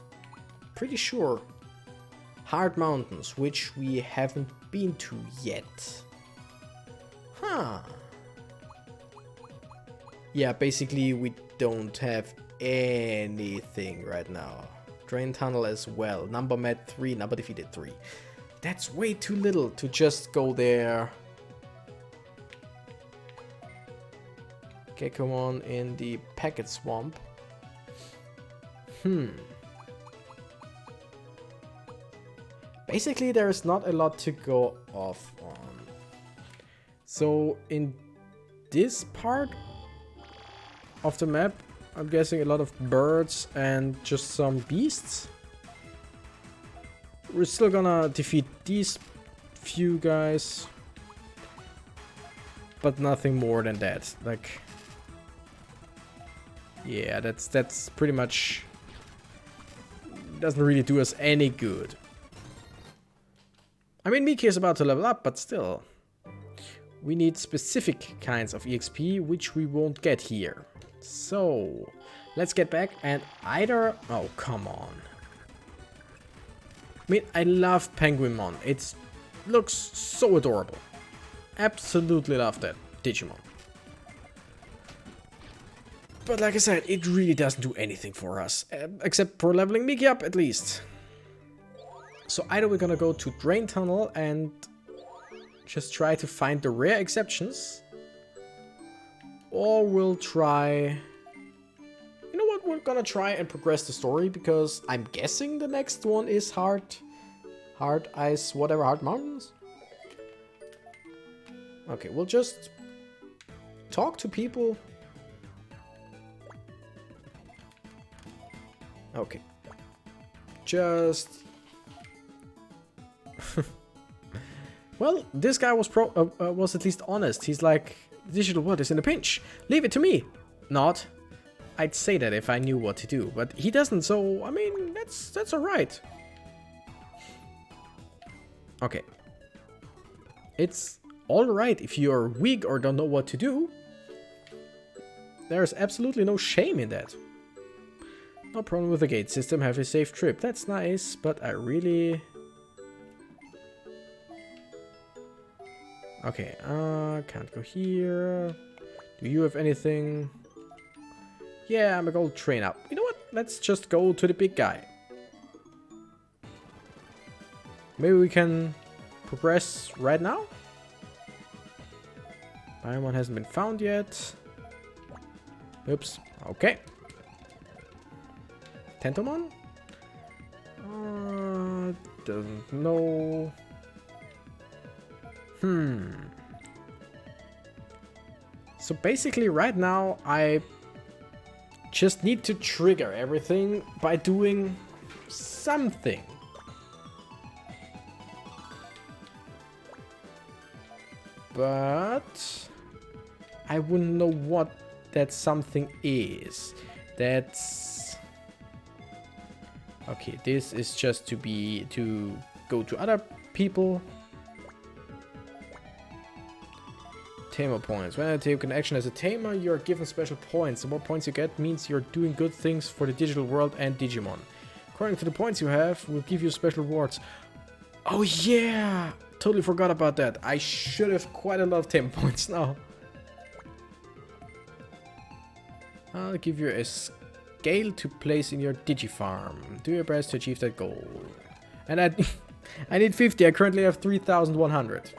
Pretty sure. Hard Mountains, which we haven't been to yet. Huh. Yeah, basically we don't have anything right now. Drain Tunnel as well. Number met 3, number defeated 3. That's way too little to just go there. Gekomon in the Packet Swamp. Basically, there's not a lot to go off on. So, in this part of the map, I'm guessing a lot of birds and just some beasts. We're still gonna defeat these few guys, but nothing more than that. Like, yeah, that's pretty much doesn't really do us any good. I mean, Miki is about to level up, but still. We need specific kinds of EXP, which we won't get here. So, let's get back and either... Oh, come on. I mean, I love Penguinmon. It looks so adorable. Absolutely love that Digimon. But like I said, it really doesn't do anything for us. Except for leveling Miki up, at least. So either we're gonna go to Drain Tunnel and just try to find the rare exceptions. Or we'll try... You know what? We're gonna try and progress the story, because I'm guessing the next one is Hard Ice, whatever, Hard Mountains? Okay, we'll just talk to people. Okay. Just... Well, this guy was at least honest. He's like, digital world is in a pinch. Leave it to me. Not. I'd say that if I knew what to do, but he doesn't, so, I mean, that's alright. Okay. It's alright if you're weak or don't know what to do. There's absolutely no shame in that. No problem with the gate system, have a safe trip. That's nice, but I really... Okay, can't go here. Do you have anything? Yeah, I'm a gold train up. You know what? Let's just go to the big guy. Maybe we can progress right now? Diamond hasn't been found yet. Oops. Okay. Tentomon? Doesn't know. So basically right now I just need to trigger everything by doing something. But I wouldn't know what that something is. That's... Okay, this is just to go to other people. Tamer points. When I take an action as a tamer, you are given special points. The more points you get means you're doing good things for the digital world and Digimon. According to the points you have, we'll give you special rewards. Oh yeah! Totally forgot about that. I should have quite a lot of tamer points now. I'll give you a scale to place in your Digifarm. Do your best to achieve that goal. And I need 50. I currently have 3,100.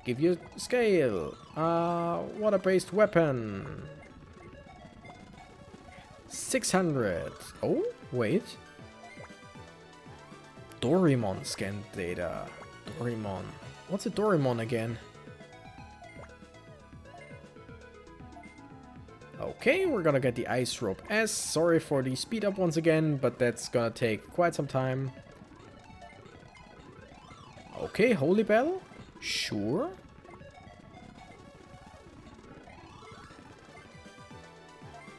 Give you scale. Water-based weapon. 600. Oh, wait. Doraemon scan data. Doraemon. What's a Doraemon again? Okay, we're gonna get the Ice Rope S. Sorry for the speed up once again, but that's gonna take quite some time. Okay, Holy Battle? Sure.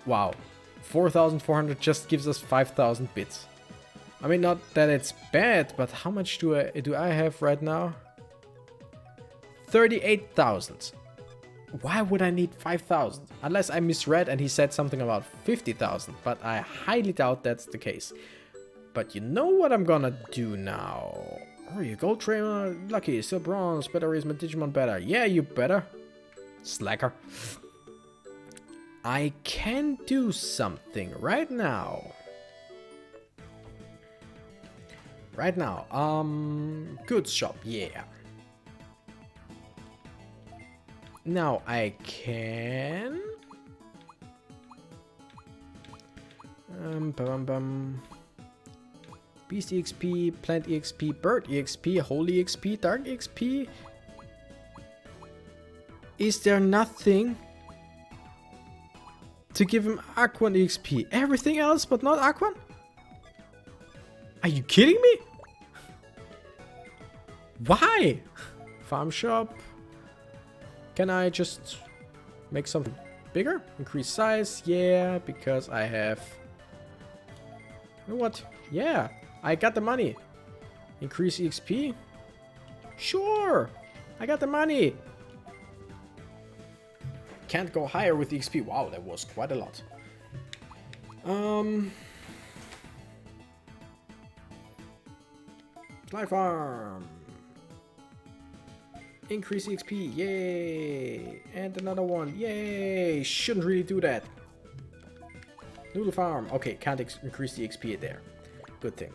Wow. 4,400 just gives us 5,000 bits. I mean, not that it's bad, but how much do I have right now? 38,000. Why would I need 5,000? Unless I misread and he said something about 50,000, but I highly doubt that's the case. But you know what I'm gonna do now? Oh, you gold trainer, lucky, still bronze, better raise my Digimon better. Yeah, you better. Slacker. I can do something right now. Right now, goods shop, yeah. Now I can... Beast EXP, Plant EXP, Bird EXP, Holy EXP, Dark EXP. Is there nothing to give him Aquan EXP? Everything else but not Aquan? Are you kidding me? Why? Farm shop. Can I just make something bigger? Increase size? Yeah, because I have You know what? Yeah, I got the money. Increase EXP? Sure! I got the money! Can't go higher with EXP. Wow, that was quite a lot. Fly farm. Increase EXP. Yay! And another one. Yay! Shouldn't really do that. Noodle farm. Okay, can't increase the XP there. Good thing.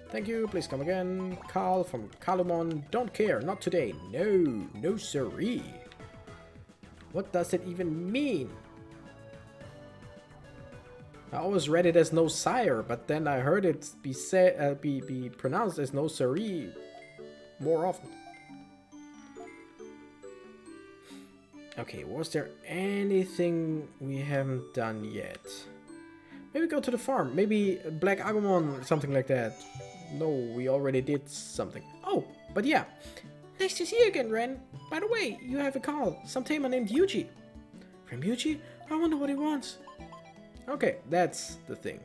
Thank you. Please come again. Carl from Kalumon. Don't care. Not today. No. No siree. What does it even mean? I always read it as no sire, but then I heard it be said, be pronounced as no siree more often. Okay, was there anything we haven't done yet? Maybe go to the farm. Maybe Black Agumon or something like that. No, we already did something. Oh, but yeah. Nice to see you again, Ren. By the way, you have a call. Some tamer named Yuji. From Yuji? I wonder what he wants. Okay, that's the thing.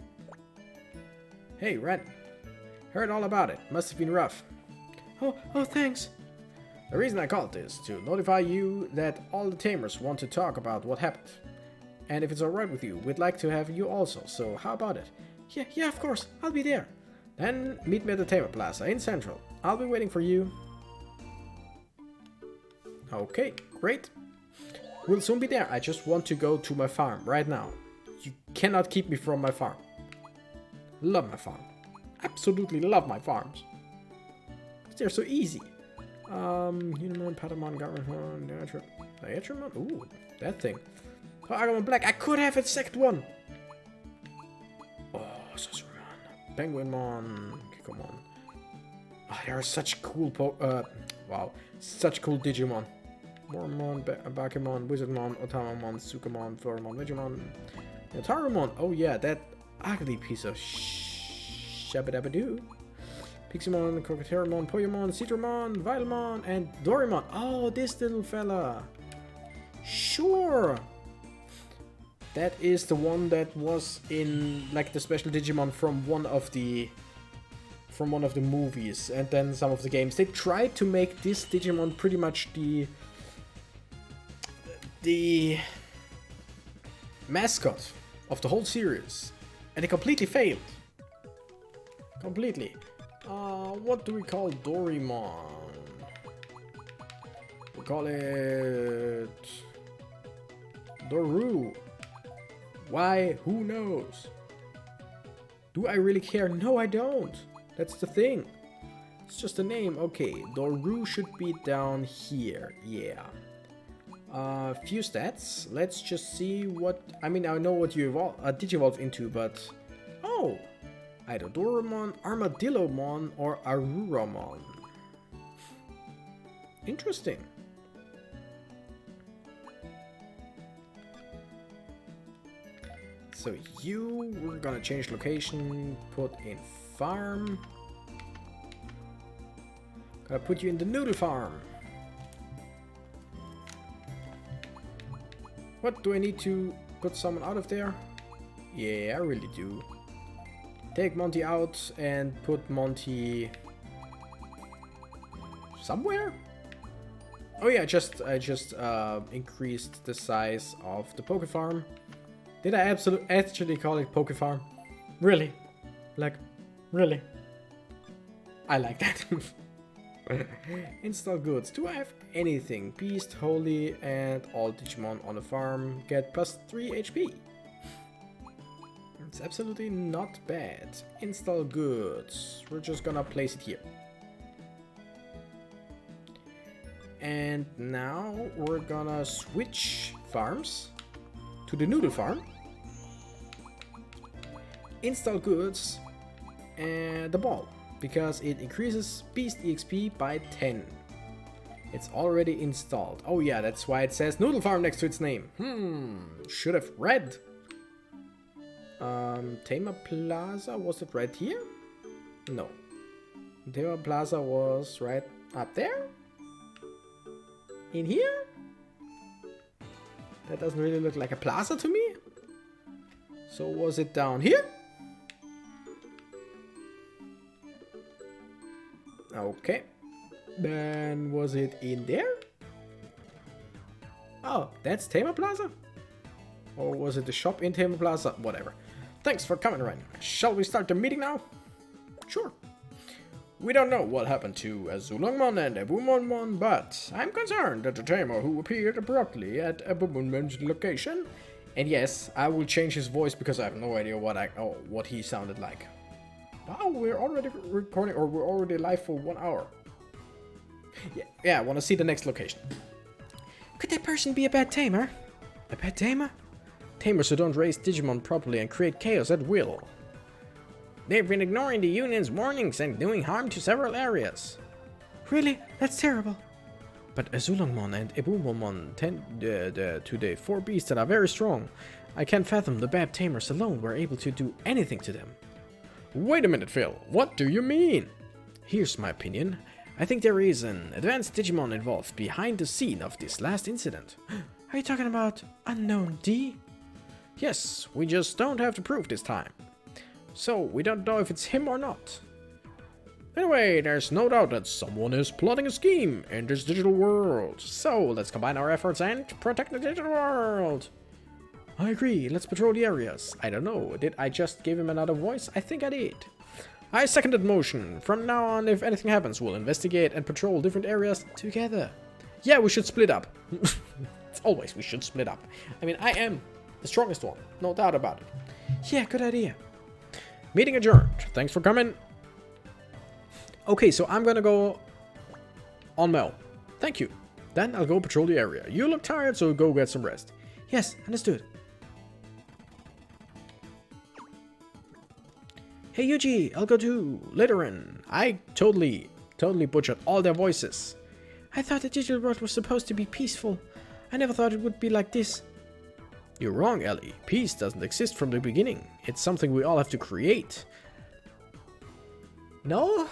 Hey, Ren. Heard all about it. Must have been rough. Oh, thanks. The reason I called is to notify you that all the tamers want to talk about what happened. And if it's alright with you, we'd like to have you also, so how about it? Yeah, of course, I'll be there. Then meet me at the Tamer Plaza in Central. I'll be waiting for you. Okay, great. We'll soon be there. I just want to go to my farm right now. You cannot keep me from my farm. Love my farm. Absolutely love my farms. They're so easy. Unimon, Patamon, Garmon, Diatrimon. Ooh, that thing. Oh, Agumon Black. I could have a second one. Oh, Susurmon, Penguinmon, Kikomon. Oh, there are such cool wow, such cool Digimon. Mormon, Bakemon, Wizardmon, Otamamon, Sukamon, Floramon, Digimon, Yatarumon. Oh yeah, that ugly piece of shabadabadoo. Piximon, Crocodilmon, Poyamon, Citramon, Vilemon, and Dorimon. Oh, this little fella. Sure. That is the one that was in like the special Digimon from one of the movies and then some of the games. They tried to make this Digimon pretty much the mascot of the whole series, and they completely failed. Completely. What do we call Dorimon? We call it Doru. Why? Who knows? Do I really care? No, I don't. That's the thing. It's just a name. Okay, Doru should be down here. Yeah. Few stats. Let's just see what... I mean, I know what you digivolve into, but... Oh! Either Doramon, Armadillomon, or Aruramon. Interesting. So we're gonna change location, put in farm. Gonna put you in the noodle farm. What, do I need to put someone out of there? Yeah, I really do. Take Monty out and put Monty somewhere? Oh yeah, I just increased the size of the Poke Farm. Did I actually call it Poke Farm? Really? Like, really? I like that. Install goods. Do I have anything? Beast, Holy, and all Digimon on the farm get plus 3 HP. It's absolutely not bad. Install goods. We're just gonna place it here. And now we're gonna switch farms to the noodle farm. Install goods and the ball, because it increases Beast EXP by 10. It's already installed. Oh yeah, that's why it says Noodle Farm next to its name. Should have read. Tamer Plaza, was it right here? No. Tamer Plaza was right up there? In here? That doesn't really look like a plaza to me. So was it down here? Okay. Then was it in there? Oh, that's Tamer Plaza? Or was it the shop in Tamer Plaza? Whatever. Thanks for coming, Ren. Shall we start the meeting now? Sure. We don't know what happened to Azulongmon and Abumonmon, but I'm concerned that the tamer who appeared abruptly at Abumonmon's location. And yes, I will change his voice because I have no idea what he sounded like. Wow, we're already recording, or we're already live for 1 hour. Yeah, I want to see the next location. Could that person be a bad tamer? A bad tamer? Tamers who don't raise Digimon properly and create chaos at will. They've been ignoring the Union's warnings and doing harm to several areas. Really? That's terrible. But Azulongmon and Ebumomon tend to the 4 beasts that are very strong. I can't fathom the bad tamers alone were able to do anything to them. Wait a minute, Phil. What do you mean? Here's my opinion. I think there is an advanced Digimon involved behind the scene of this last incident. Are you talking about Unknown D? Yes, we just don't have the proof this time. So, we don't know if it's him or not. Anyway, there's no doubt that someone is plotting a scheme in this digital world. So, let's combine our efforts and protect the digital world. I agree, let's patrol the areas. I don't know, did I just give him another voice? I think I did. I second that motion. From now on, if anything happens, we'll investigate and patrol different areas together. Yeah, we should split up. It's always we should split up. I mean, I am the strongest one, no doubt about it. Yeah, good idea. Meeting adjourned. Thanks for coming. Okay, so I'm gonna go on my own. Thank you. Then I'll go patrol the area. You look tired, so go get some rest. Yes, understood. Hey Yuji, I'll go too. Later in. I totally butchered all their voices. I thought the digital world was supposed to be peaceful. I never thought it would be like this. You're wrong, Ellie. Peace doesn't exist from the beginning. It's something we all have to create. No?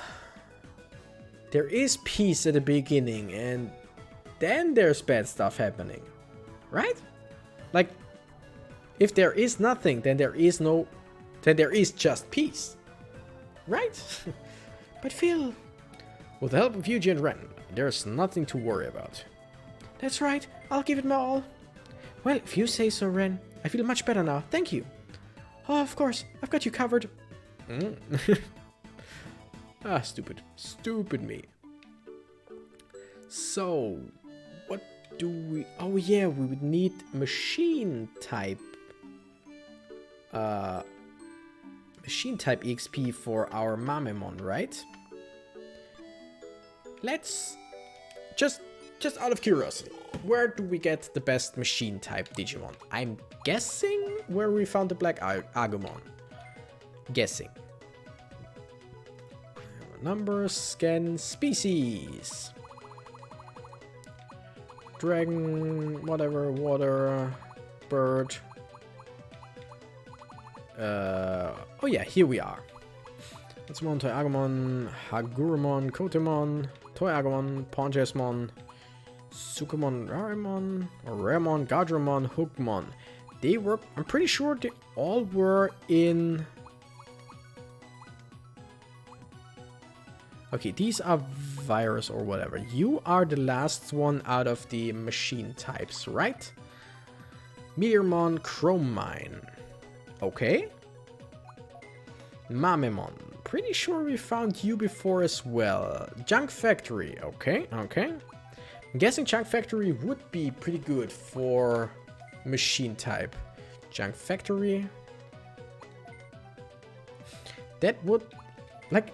There is peace at the beginning, and then there's bad stuff happening. Right? Like, if there is nothing, then there is just peace. Right? But Phil, with the help of Yuji and Ren, there's nothing to worry about. That's right. I'll give it my all. Well, if you say so, Ren. I feel much better now. Thank you. Oh, of course. I've got you covered. Ah, stupid. Stupid me. So, what do we... Oh, yeah, we would need machine type. Machine type EXP for our Mamemon, right? Let's... Just out of curiosity. Where do we get the best machine type Digimon? I'm guessing where we found the Black Agumon. Guessing. Numbers, scan, species. Dragon, whatever, water, bird. Oh yeah, here we are. Atsumon, Toy Agumon, Hagurumon, Kotemon, Toy Agumon, Ponchesmon, Sukamon, Raremon, Gadramon, Hookmon. They were, I'm pretty sure they all were in... Okay, these are virus or whatever. You are the last one out of the machine types, right? Meteormon, Chromine. Okay. Mamemon. Pretty sure we found you before as well. Junk Factory. Okay, okay. I'm guessing Junk Factory would be pretty good for machine type. Junk Factory. That would... Like,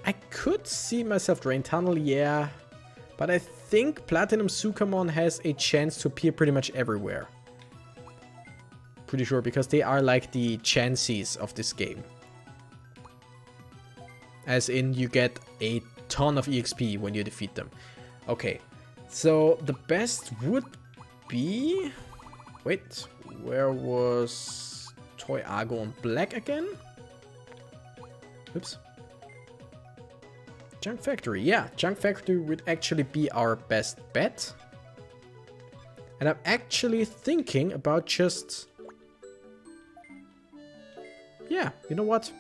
I could see myself Drain Tunnel, yeah. But I think Platinum Sukamon has a chance to appear pretty much everywhere. Pretty sure, because they are like the chances of this game. As in, you get a ton of EXP when you defeat them. Okay, so the best would be... Wait, where was Toy Ago on Black again? Oops. Junk Factory, yeah, Junk Factory would actually be our best bet. And I'm actually thinking about just... Yeah, you know what?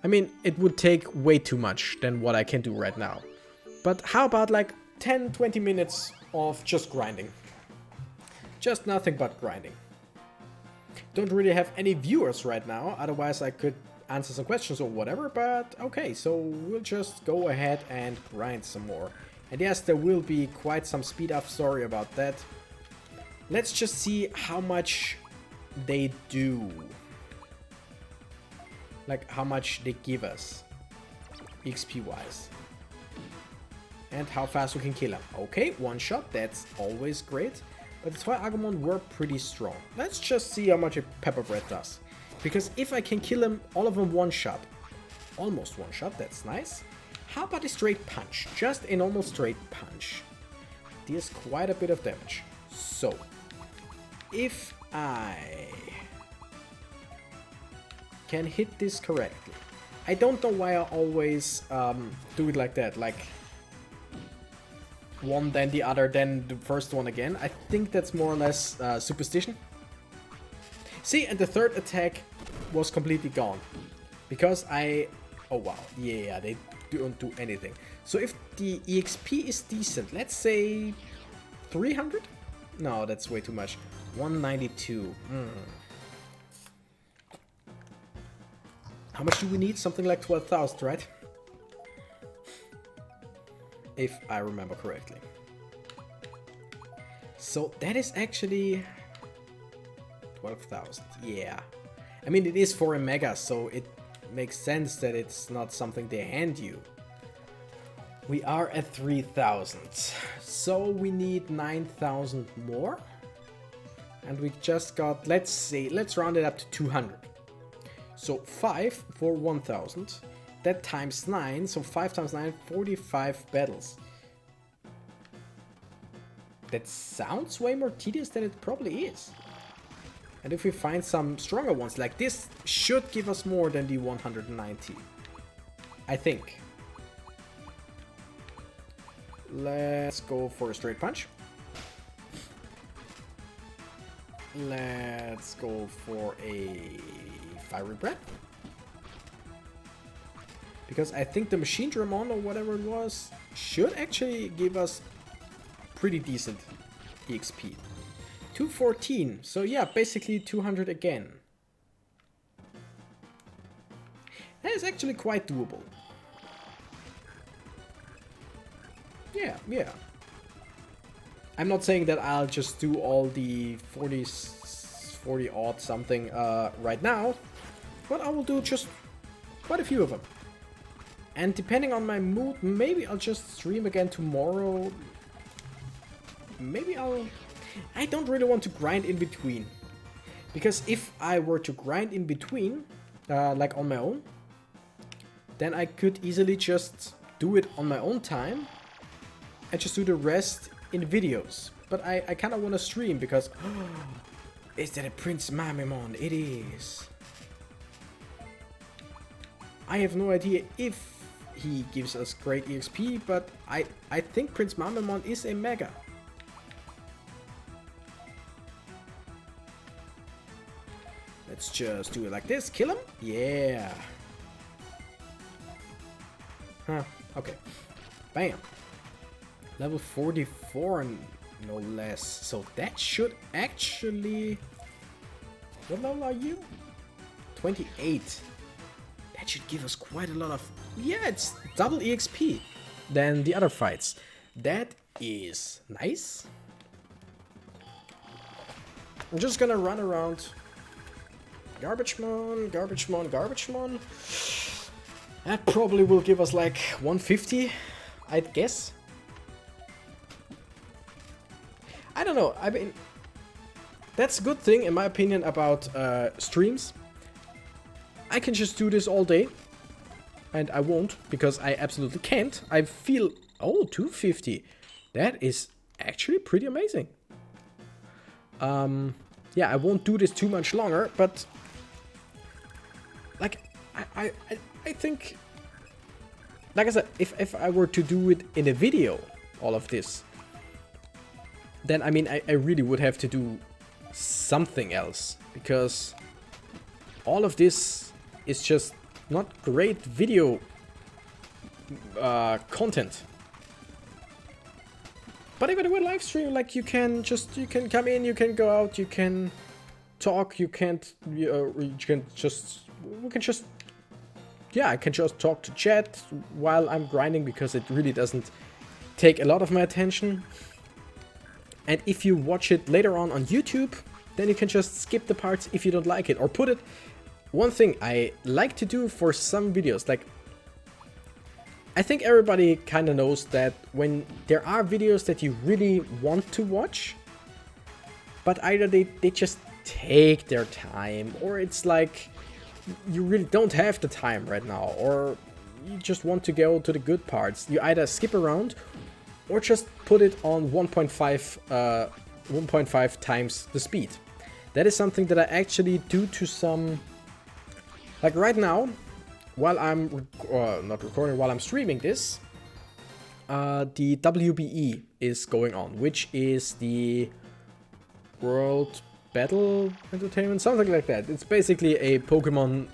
I mean, it would take way too much than what I can do right now. But how about like 10-20 minutes of just grinding? Just nothing but grinding. Don't really have any viewers right now, otherwise I could answer some questions or whatever, but okay, so we'll just go ahead and grind some more. And yes, there will be quite some speed up, sorry about that. Let's just see how much they do. Like how much they give us, XP wise. And how fast we can kill them. Okay, one shot, that's always great. But the toy Agumon were pretty strong. Let's just see how much a Pepper Bread does. Because if I can kill them, all of them one shot. Almost one shot, that's nice. How about a straight punch? Just a normal straight punch. Deals quite a bit of damage. So, if I can hit this correctly. I don't know why I always do it like that. Like, one then the other, then the first one again. I think that's more or less superstition. See, and the third attack was completely gone. Because oh wow, yeah, they don't do anything. So if the EXP is decent, let's say 300? No, that's way too much. 192. How much do we need? Something like 12,000, right? If I remember correctly. So that is actually 12,000. Yeah. I mean, it is for a mega, so it makes sense that it's not something they hand you. We are at 3,000. So we need 9,000 more. And we just got, let's round it up to 200. So 5 for 1,000. That times 9, so 5 times 9, 45 battles. That sounds way more tedious than it probably is. And if we find some stronger ones, like this should give us more than the 190. I think. Let's go for a straight punch. Let's go for a fiery breath. Because I think the machine Dramon or whatever it was should actually give us pretty decent EXP. 214, so yeah, basically 200 again. That is actually quite doable. Yeah. I'm not saying that I'll just do all the 40 odd something right now, but I will do just quite a few of them. And depending on my mood, maybe I'll just stream again tomorrow. Maybe I don't really want to grind in between. Because if I were to grind in between, like on my own, then I could easily just do it on my own time and just do the rest in videos. But I kind of want to stream because... is that a Prince Mamemon? It is. I have no idea if he gives us great EXP, but I think Prince Mamemon is a mega. Let's just do it like this. Kill him? Yeah. Huh. Okay. Bam. Level 44 and no less. So that should actually... What level are you? 28. That should give us quite a lot of... Yeah, it's double EXP than the other fights. That is nice. I'm just gonna run around... Garbage-mon, Garbage-mon, Garbage-mon. That probably will give us like 150, I'd guess. I don't know, I mean... That's a good thing, in my opinion, about streams. I can just do this all day. And I won't, because I absolutely can't. I feel... Oh, 250. That is actually pretty amazing. Yeah, I won't do this too much longer, but... Like, I think... Like I said, if I were to do it in a video, all of this... Then, I mean, I really would have to do something else. Because all of this is just not great video content. But even with live stream, like you can come in, you can go out, you can talk, we can just yeah, I can just talk to chat while I'm grinding because it really doesn't take a lot of my attention. And if you watch it later on YouTube, then you can just skip the parts if you don't like it, or put it. One thing I like to do for some videos, like I think everybody kind of knows that when there are videos that you really want to watch, but either they just take their time, or it's like you really don't have the time right now, or you just want to go to the good parts, you either skip around or just put it on 1.5 times the speed. That is something that I actually do to some, like right now, while I'm not recording, while I'm streaming this, the WBE is going on, which is the World Battle Entertainment, something like that. It's basically a Pokemon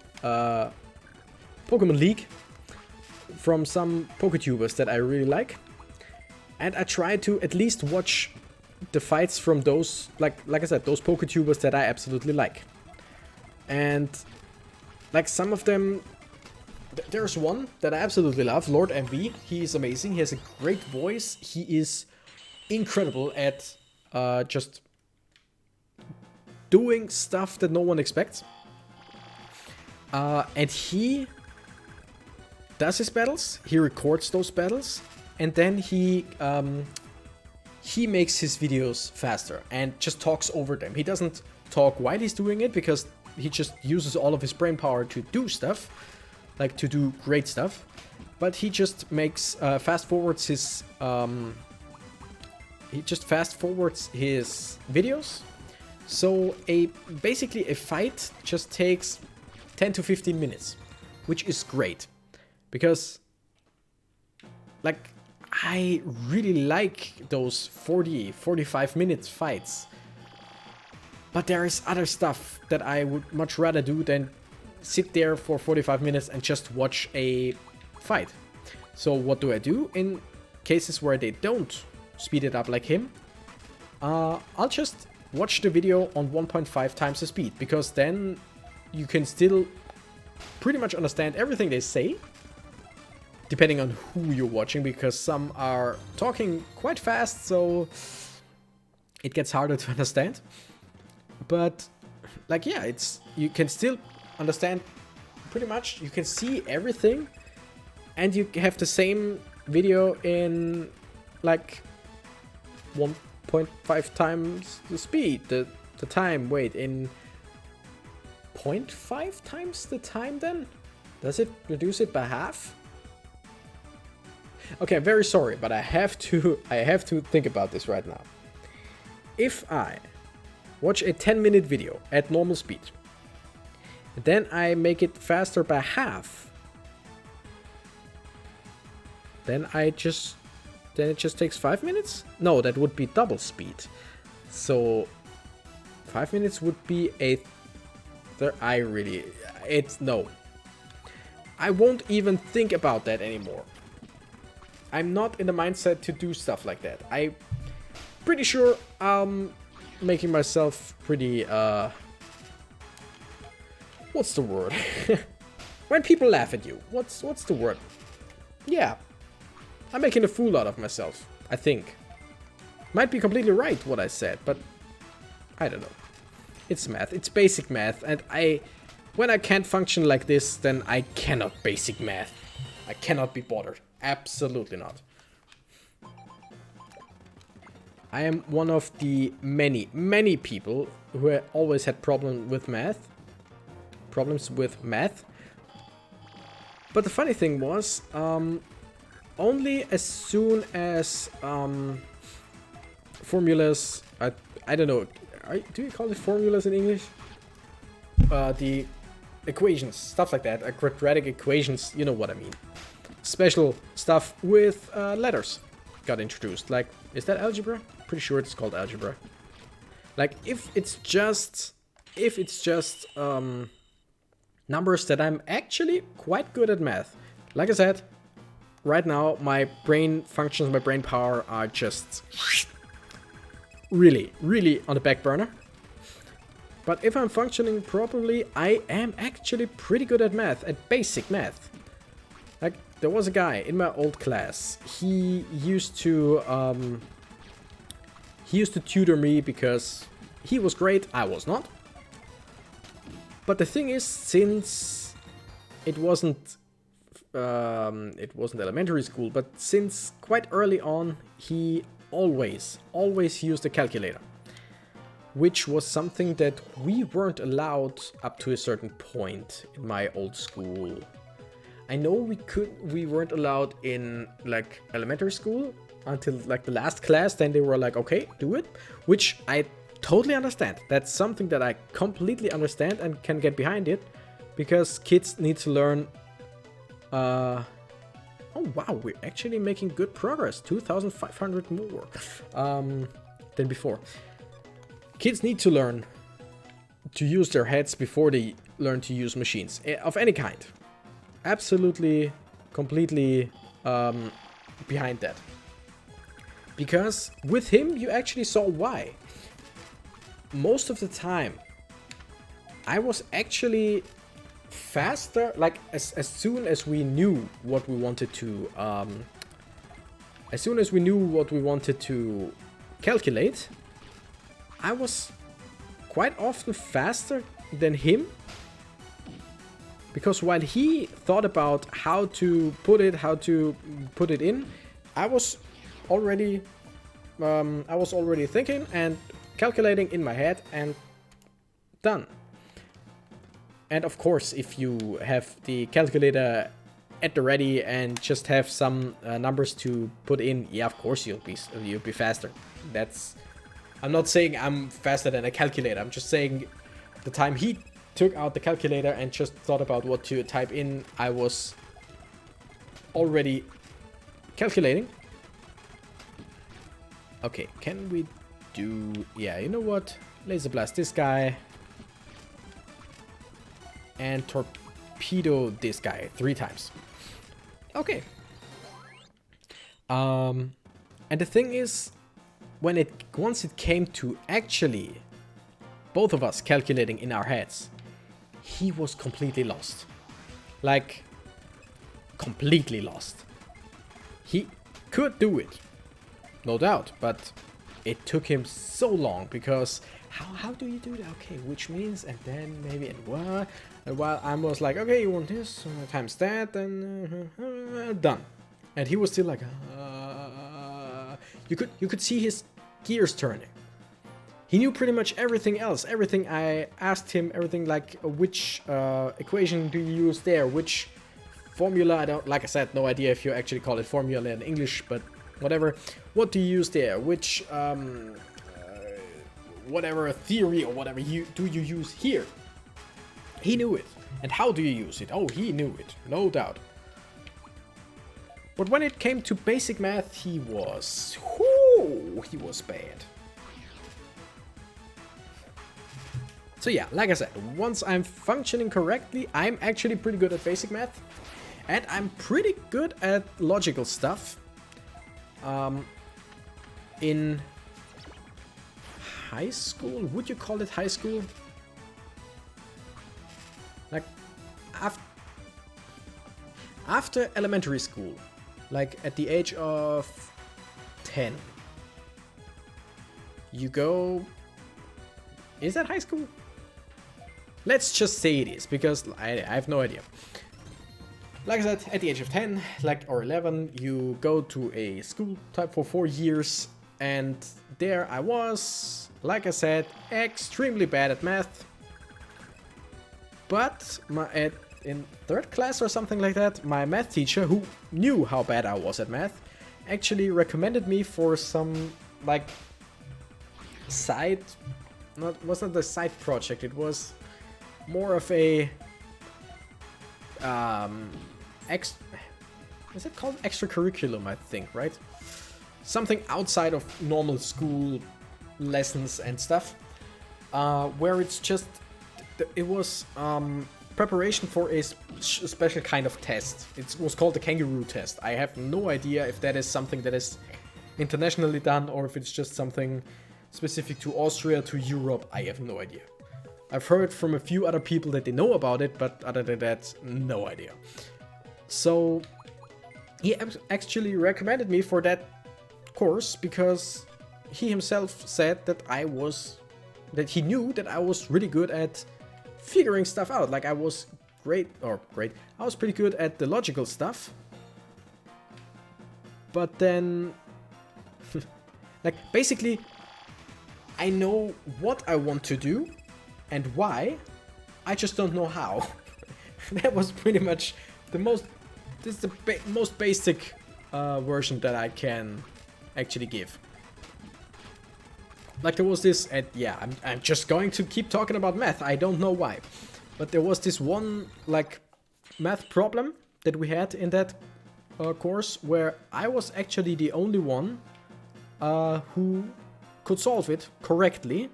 League from some PokeTubers that I really like. And I try to at least watch the fights from those, like I said, those PokeTubers that I absolutely like. And like some of them, there's one that I absolutely love, Lord MV. He is amazing. He has a great voice. He is incredible at just doing stuff that no one expects. And he does his battles. He records those battles. And then he makes his videos faster and just talks over them. He doesn't talk while he's doing it because he just uses all of his brain power to do stuff, like to do great stuff. But he just makes fast forwards his videos. So basically a fight just takes 10 to 15 minutes, which is great because like I really like those 40-45 minutes fights. But there is other stuff that I would much rather do than sit there for 45 minutes and just watch a fight. So what do I do in cases where they don't speed it up like him? I'll just watch the video on 1.5 times the speed, because then you can still pretty much understand everything they say, depending on who you're watching, because some are talking quite fast, so it gets harder to understand. But like, yeah, you can still understand pretty much. You can see everything, and you have the same video in like 1.5 times the speed, the time. Wait, in 0.5 times the time then? Does it reduce it by half? Okay, very sorry, but I have to think about this right now. If I watch a 10-minute video at normal speed, then I make it faster by half, then it just takes 5 minutes? No, that would be double speed. So 5 minutes would be no. I won't even think about that anymore. I'm not in the mindset to do stuff like that. I'm pretty sure I'm making myself pretty, what's the word? When people laugh at you, what's the word? Yeah, I'm making a fool out of myself, I think. Might be completely right what I said, but I don't know. It's math, it's basic math, and when I can't function like this, then I cannot basic math. I cannot be bothered. Absolutely not. I am one of the many people who always had problems with math. But the funny thing was, only as soon as formulas, I don't know, do you call it formulas in English? The equations, stuff like that, quadratic equations, you know what I mean. Special stuff with letters got introduced. Like, is that algebra? Pretty sure it's called algebra. Like, if it's just numbers that I'm actually quite good at math. Like I said, right now my brain functions, my brain power are just really, really on the back burner. But if I'm functioning properly, I am actually pretty good at math, at basic math. Like, there was a guy in my old class. He used to tutor me because he was great, I was not. But the thing is, since it wasn't elementary school, but since quite early on, he always used a calculator, which was something that we weren't allowed up to a certain point in my old school. I know we weren't allowed in like elementary school until like the last class. Then they were like, okay, do it, which I totally understand. That's something that I completely understand and can get behind it, because kids need to learn. Oh wow, we're actually making good progress. 2,500 more than before. Kids need to learn to use their heads before they learn to use machines of any kind. Absolutely, completely behind that. Because with him, you actually saw why. Most of the time, I was actually faster, like as soon as we knew what we wanted to calculate, I was quite often faster than him, because while he thought about how to put it in, I was already thinking and calculating in my head and done. And of course, if you have the calculator at the ready and just have some numbers to put in, yeah, of course you'll be faster. I'm not saying I'm faster than a calculator. I'm just saying the time he took out the calculator and just thought about what to type in, I was already calculating. Okay, can we do... Yeah, you know what? Laser blast this guy. And torpedo this guy 3 times. Okay. And the thing is, once it came to actually both of us calculating in our heads, he was completely lost. Like, completely lost. He could do it, no doubt, but it took him so long, because how do you do that? Okay, which means, and then maybe, and what? And while I was like, okay, you want this times that, then done. And he was still like, you could see his gears turning. He knew pretty much everything else, everything I asked him, everything like which equation do you use there, which formula, like I said, no idea if you actually call it formula in English, but whatever. What do you use there? Which whatever theory or whatever do you use here? He knew it. And how do you use it? Oh, he knew it, no doubt. But when it came to basic math, he was bad. So yeah, like I said, once I'm functioning correctly, I'm actually pretty good at basic math. And I'm pretty good at logical stuff. In high school? Would you call it high school? Like, after elementary school, like at the age of 10, you go... Is that high school? Let's just say it is, because I have no idea. Like I said, at the age of 10, or 11, you go to a school type for 4 years, and there I was, like I said, extremely bad at math. But in 3rd class or something like that, my math teacher, who knew how bad I was at math, actually recommended me for some, like, wasn't a side project, it was more of a is it called extracurriculum, I think, right? Something outside of normal school lessons and stuff, where it's just, it was preparation for a special kind of test. It was called the kangaroo test. I have no idea if that is something that is internationally done or if it's just something specific to Austria, to Europe. I have no idea. I've heard from a few other people that they know about it, but other than that, no idea. So he actually recommended me for that course because he himself said that he knew that I was really good at figuring stuff out. Like I was I was pretty good at the logical stuff. But then, like basically, I know what I want to do and why, I just don't know how. That was pretty much this is the most basic version that I can actually give. Like there was this, and yeah, I'm just going to keep talking about math, I don't know why. But there was this one, like, math problem that we had in that course where I was actually the only one who could solve it correctly.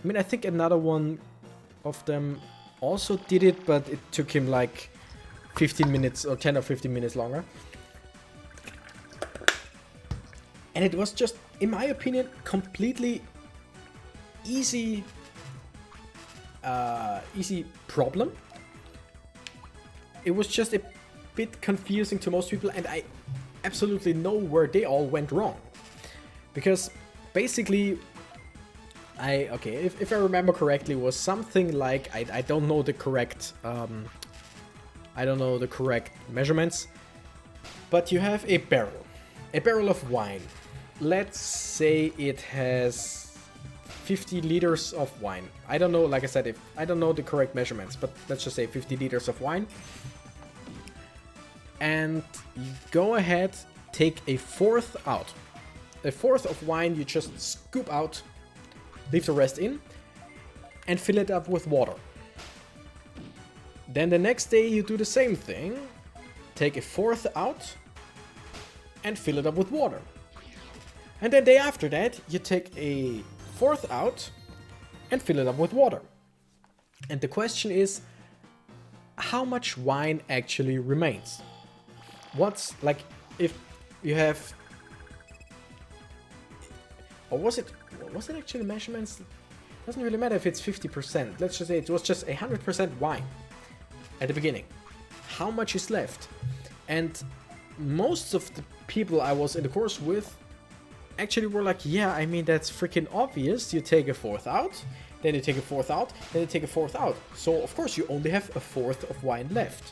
I mean, I think another one of them also did it, but it took him like 15 minutes or 10 or 15 minutes longer. And it was just, in my opinion, completely easy problem. It was just a bit confusing to most people, and I absolutely know where they all went wrong. Because basically, if I remember correctly, it was something like, I don't know the correct measurements, but you have a barrel of wine. Let's say it has 50 liters of wine. I don't know, like I said, I don't know the correct measurements, but let's just say 50 liters of wine. And you go ahead, take a fourth out. A fourth of wine you just scoop out, leave the rest in, and fill it up with water. Then the next day you do the same thing, take a fourth out, and fill it up with water. And then the day after that, you take a fourth out and fill it up with water. And the question is, how much wine actually remains? What's, like, if you have... Or was it actually measurements? Doesn't really matter if it's 50%. Let's just say it was just 100% wine at the beginning. How much is left? And most of the people I was in the course with actually were like, yeah, I mean, that's freaking obvious. You take a fourth out, then you take a fourth out, then you take a fourth out. So, of course, you only have a fourth of wine left.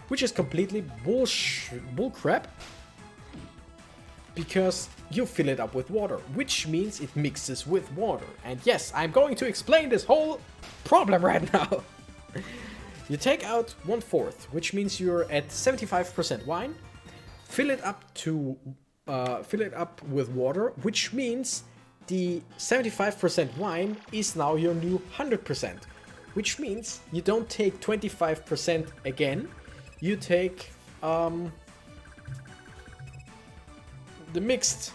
Which is completely bullcrap. Because you fill it up with water, which means it mixes with water. And yes, I'm going to explain this whole problem right now. You take out 1/4, which means you're at 75% wine. Fill it up with water, which means the 75% wine is now your new 100%. Which means you don't take 25% again. You take the mixed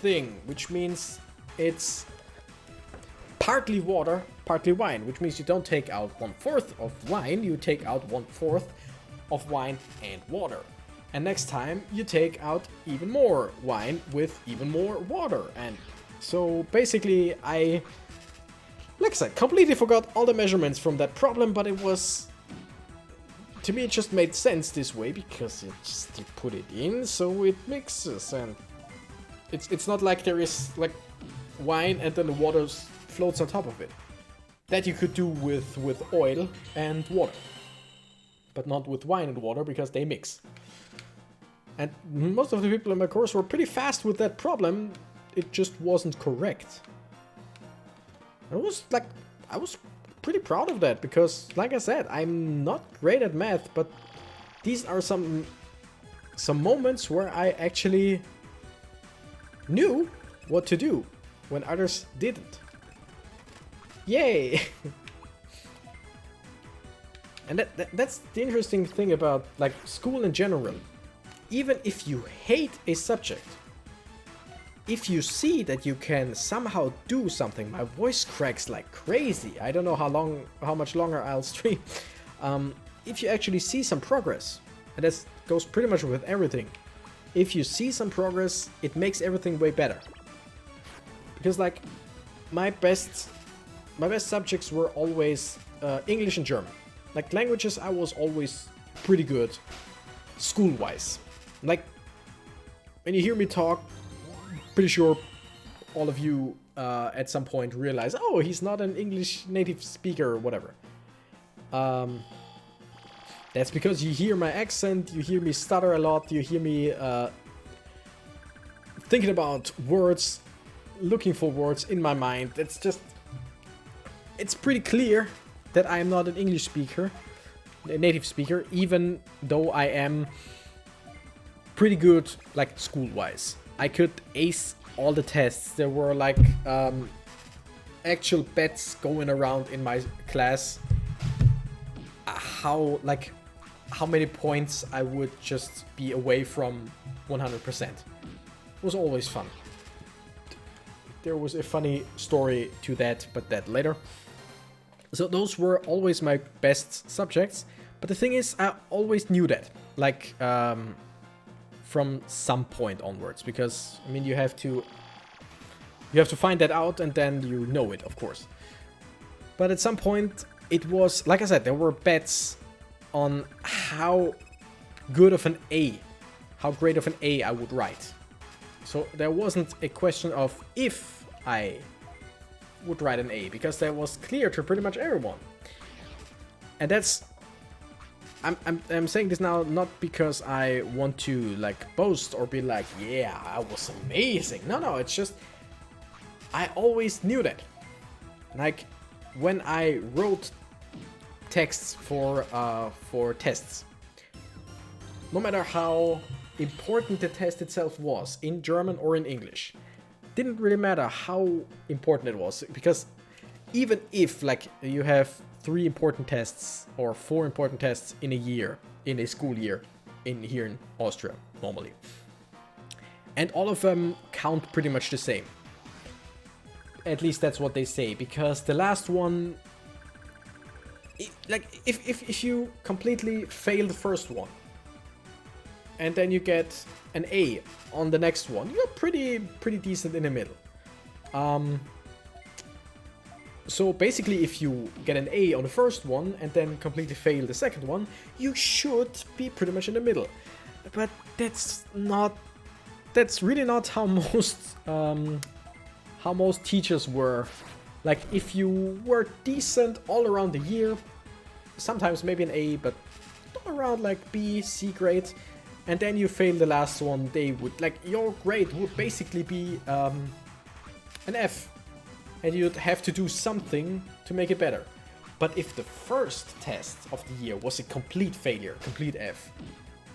thing, which means it's partly water, partly wine, which means you don't take out 1/4 of wine, you take out 1/4 of wine and water. And next time you take out even more wine with even more water. And so basically like I said, completely forgot all the measurements from that problem, but it was, to me, it just made sense this way because you put it in, so it mixes, and it's not like there is like wine and then the water floats on top of it. That you could do with oil and water, but not with wine and water because they mix. And most of the people in my course were pretty fast with that problem. It just wasn't correct. I was pretty proud of that because, like I said, I'm not great at math, but these are some moments where I actually knew what to do when others didn't. Yay! And that's the interesting thing about like school in general. Even if you hate a subject, if you see that you can somehow do something, my voice cracks like crazy. I don't know how much longer I'll stream. If you actually see some progress, and that goes pretty much with everything, if you see some progress, it makes everything way better. Because like my best subjects were always English and German. Like languages, I was always pretty good school-wise. Like when you hear me talk, pretty sure all of you at some point realize, oh, he's not an English native speaker or whatever. That's because you hear my accent, you hear me stutter a lot, you hear me thinking about words, looking for words in my mind. It's pretty clear that I am not an English speaker, a native speaker, even though I am pretty good, like, school-wise. I could ace all the tests. There were, like, actual bets going around in my class. How many points I would just be away from 100%. It was always fun. There was a funny story to that, but that later. So those were always my best subjects. But the thing is, I always knew that. Like, from some point onwards. Because, I mean, you have to find that out and then you know it, of course. But at some point, it was, like I said, there were bets on how good of an A, how great of an A I would write. So there wasn't a question of if I would write an A, because that was clear to pretty much everyone. And that's, I'm saying this now not because I want to like boast or be like, yeah, I was amazing. No, it's just I always knew that. Like when I wrote texts for tests, no matter how important the test itself was, in German or in English, didn't really matter how important it was, because even if like you have 3 important tests or 4 important tests in a year, in a school year, here in Austria normally, and all of them count pretty much the same. At least that's what they say, because the last one, like if you completely fail the first one and then you get an A on the next one, you're pretty decent in the middle. So basically, if you get an A on the first one and then completely fail the second one, you should be pretty much in the middle. But that's really not how most teachers were. Like if you were decent all around the year, sometimes maybe an A, but all around like B, C grade, and then you fail the last one, they would, like, your grade would basically be an F. And you'd have to do something to make it better. But if the first test of the year was a complete failure, complete F,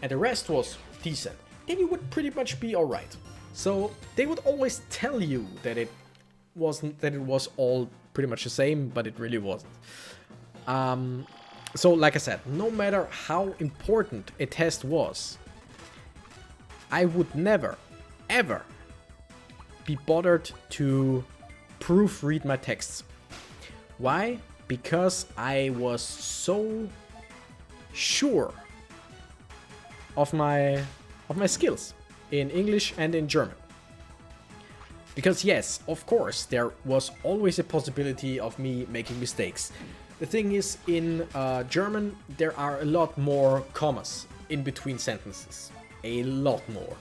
and the rest was decent, then you would pretty much be alright. So they would always tell you that it was all pretty much the same, but it really wasn't. So like I said, no matter how important a test was, I would never, ever be bothered to proofread my texts. Why? Because I was so sure of my skills in English and in German. Because yes, of course, there was always a possibility of me making mistakes. The thing is, in German, there are a lot more commas in between sentences. A lot more.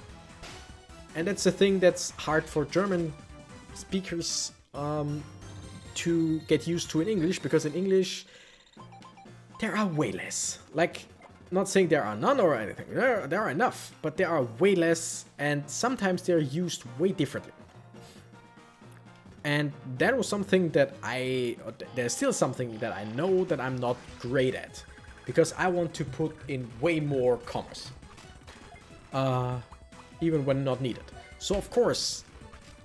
And that's the thing that's hard for German speakers to get used to in English, because in English there are way less. Like, not saying there are none or anything, there are enough, but there are way less, and sometimes they're used way differently. And that was something that there's still something that I know that I'm not great at, because I want to put in way more commas, even when not needed. So of course,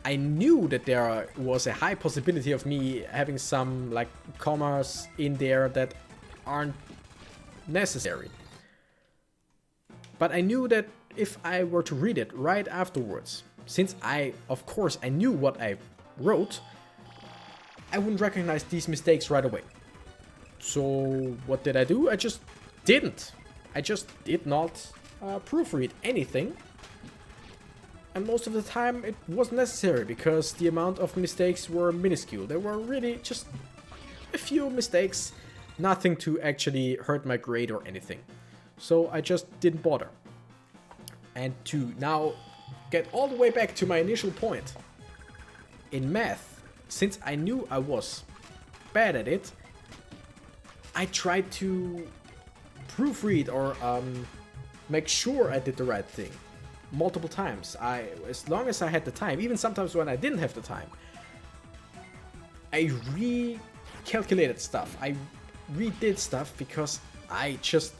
I knew that there was a high possibility of me having some like commas in there that aren't necessary. But I knew that if I were to read it right afterwards, since of course I knew what I wrote, I wouldn't recognize these mistakes right away. So what did I do? I just didn't. I just did not proofread anything. And most of the time it wasn't necessary because the amount of mistakes were minuscule. There were really just a few mistakes, nothing to actually hurt my grade or anything. So I just didn't bother. And to now get all the way back to my initial point. In math, since I knew I was bad at it, I tried to proofread or make sure I did the right thing multiple times. As long as I had the time, even sometimes when I didn't have the time, I recalculated stuff. I redid stuff because I just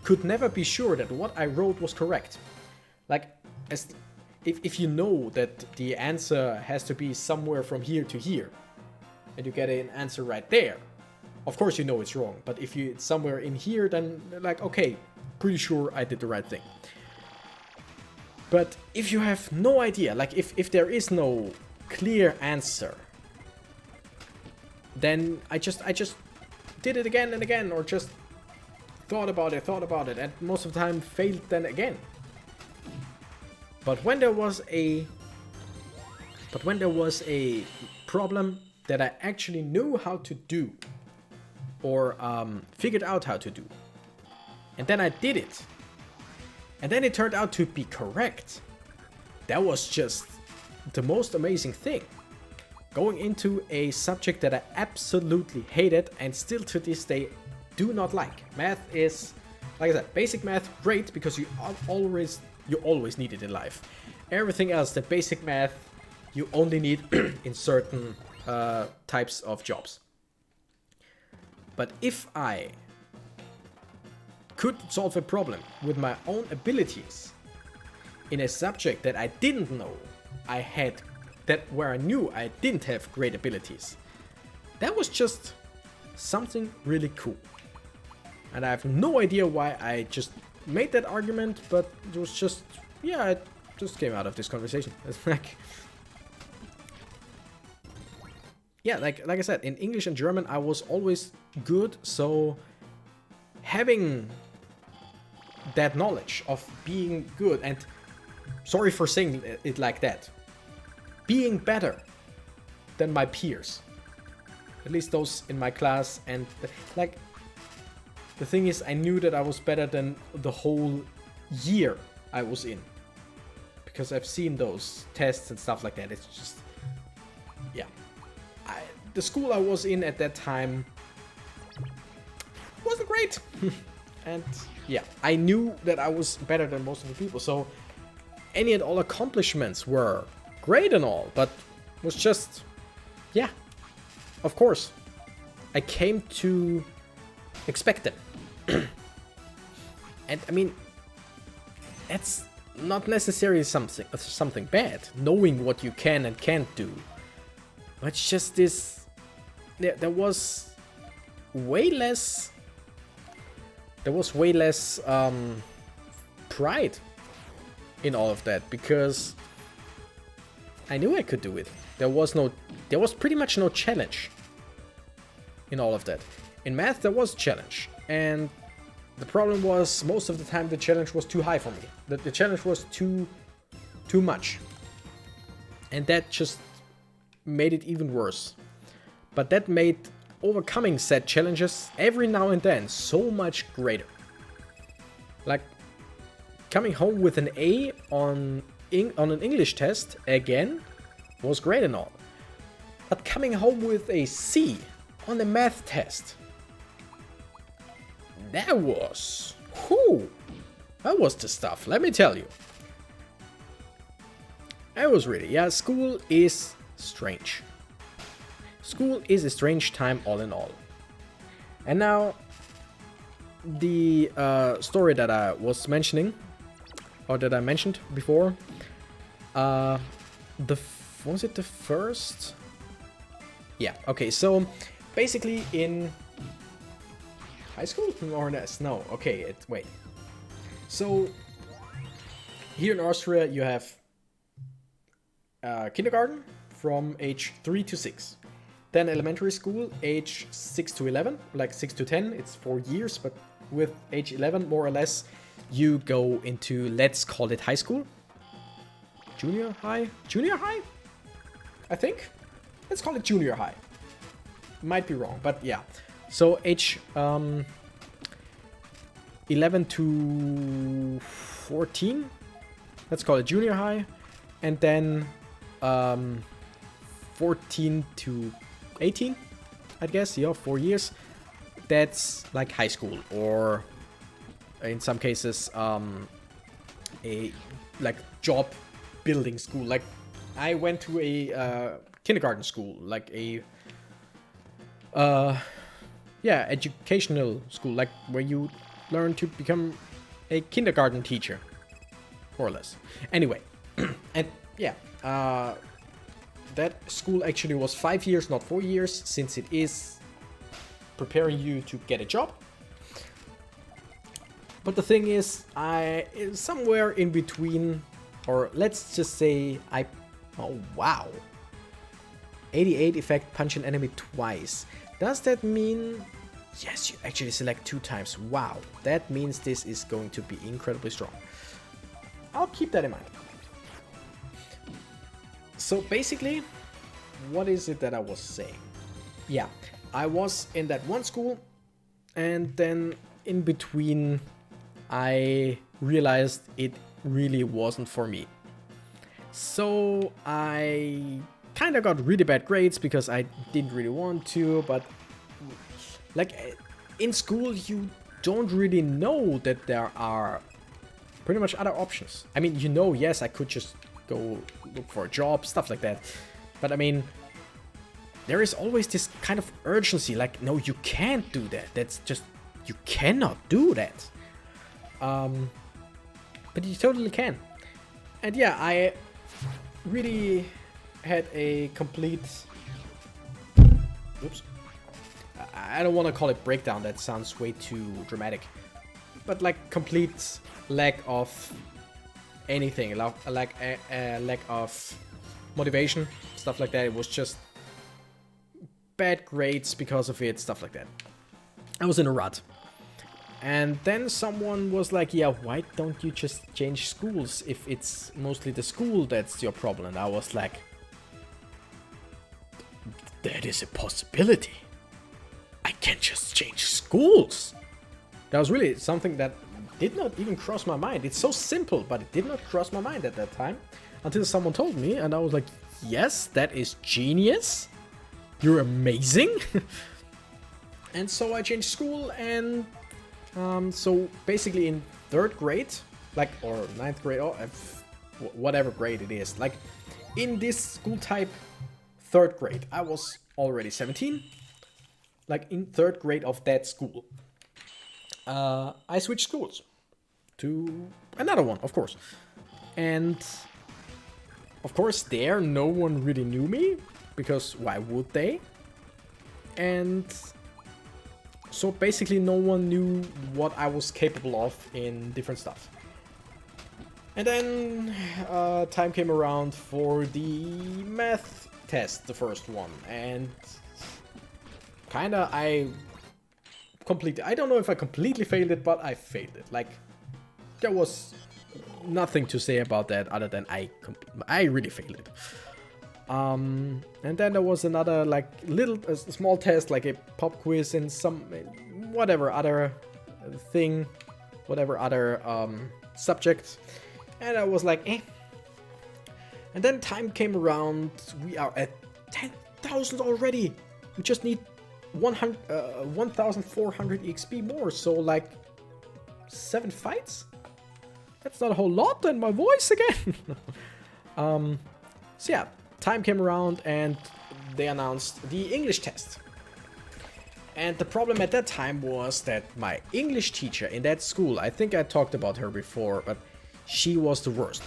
could never be sure that what I wrote was correct. Like, if you know that the answer has to be somewhere from here to here, and you get an answer right there, of course you know it's wrong. But if it's somewhere in here, then like, okay, pretty sure I did the right thing. But if you have no idea, like if there is no clear answer, then I just did it again and again, or just thought about it, and most of the time failed then again. But when there was a problem that I actually knew how to do, or figured out how to do, and then I did it, and then it turned out to be correct, that was just the most amazing thing. Going into a subject that I absolutely hated and still to this day do not like. Math is, like I said, basic math, great, because you always need it in life. Everything else, the basic math, you only need in certain types of jobs. But if I could solve a problem with my own abilities in a subject that I didn't know I had, where I knew I didn't have great abilities, that was just something really cool. And I have no idea why I just made that argument, but it was just, yeah, it just came out of this conversation. It's like, yeah, like I said, in English and German I was always good, so having that knowledge of being good, and sorry for saying it like that, being better than my peers, at least those in my class, and like, the thing is, I knew that I was better than the whole year I was in, because I've seen those tests and stuff like that. It's just, yeah, the school I was in at that time wasn't great. And yeah, I knew that I was better than most of the people, so any and all accomplishments were great and all, but was just, yeah, of course, I came to expect it. And I mean, that's not necessarily something bad, knowing what you can and can't do. But it's just this, there was way less pride in all of that, because I knew I could do it. There was pretty much no challenge in all of that. In math there was a challenge, and the problem was most of the time the challenge was too high for me. The challenge was too much. And that just made it even worse. But that made overcoming said challenges every now and then so much greater. Like, coming home with an A on an English test, again, was great and all. But coming home with a C on a math test, that was the stuff, let me tell you. It was really, yeah, school is strange. School is a strange time all in all. And now, the story that I was mentioning, or that I mentioned before, was it the first? Yeah, okay, so basically in high school, more or less, no, okay, wait. So, here in Austria you have kindergarten from age 3 to 6. Then elementary school, age 6 to 11, like 6 to 10, it's 4 years, but with age 11, more or less, you go into, let's call it high school. Junior high? Junior high? I think. Let's call it junior high. Might be wrong, but yeah. So age 11 to 14, let's call it junior high. And then 14 to 18, I guess, yeah, 4 years. That's like high school, or in some cases a like job building school. Like I went to a kindergarten school, like a yeah, educational school, like where you learn to become a kindergarten teacher, more or less. Anyway, and yeah, that school actually was 5 years, not 4 years, since it is preparing you to get a job. But the thing is, I somewhere in between, or let's just say oh wow, 88 effect, punch an enemy twice. Does that mean, yes, you actually select 2 times. Wow, that means this is going to be incredibly strong. I'll keep that in mind. So basically, what is it that I was saying? Yeah, I was in that one school, and then in between I realized it really wasn't for me. So I kind of got really bad grades because I didn't really want to, but like in school you don't really know that there are pretty much other options. I mean, you know, yes, I could just go look for a job, stuff like that. But I mean, there is always this kind of urgency, like, no, you can't do that. That's just, you cannot do that. But you totally can. And yeah, I really had a complete, oops, I don't want to call it breakdown, that sounds way too dramatic, but like complete lack of anything, like a lack of motivation, stuff like that. It was just bad grades because of it, stuff like that. I was in a rut. And then someone was like, yeah, why don't you just change schools if it's mostly the school that's your problem? And I was like, that is a possibility. I can't just change schools. That was really something that did not even cross my mind. It's so simple, but it did not cross my mind at that time until someone told me, and I was like, yes, that is genius. You're amazing. And so I changed school, and so basically in 3rd grade, like, or 9th grade, or whatever grade it is, like in this school type, 3rd grade, I was already 17, like in 3rd grade of that school. I switched schools to another one, of course. And of course there no one really knew me, because why would they? And so basically no one knew what I was capable of in different stuff. And then time came around for the math test, the first one, and kinda I don't know if I completely failed it, but I failed it. Like, there was nothing to say about that other than I really failed it. And then there was another, like, a small test, like a pop quiz and some whatever other thing, whatever other subject, and I was like, eh. And then time came around. We are at 10,000 already. We just need 1,400 EXP more, so like 7 fights? That's not a whole lot, and my voice again. So yeah, time came around and they announced the English test. And the problem at that time was that my English teacher in that school, I think I talked about her before, but she was the worst.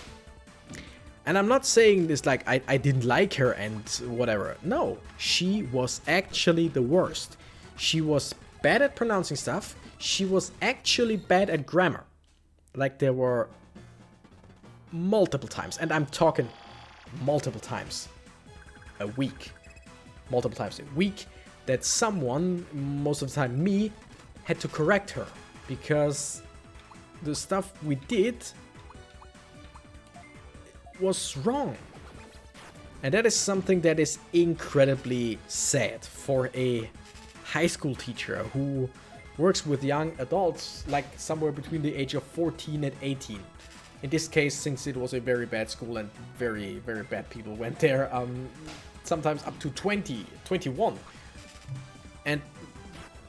And I'm not saying this like I didn't like her and whatever. No, she was actually the worst. She was bad at pronouncing stuff. She was actually bad at grammar. Like, there were multiple times, and I'm talking multiple times a week, multiple times a week, that someone, most of the time me, had to correct her because the stuff we did was wrong. And that is something that is incredibly sad for a high school teacher who works with young adults, like somewhere between the age of 14 and 18. In this case, since it was a very bad school and very, very bad people went there, sometimes up to 20, 21. And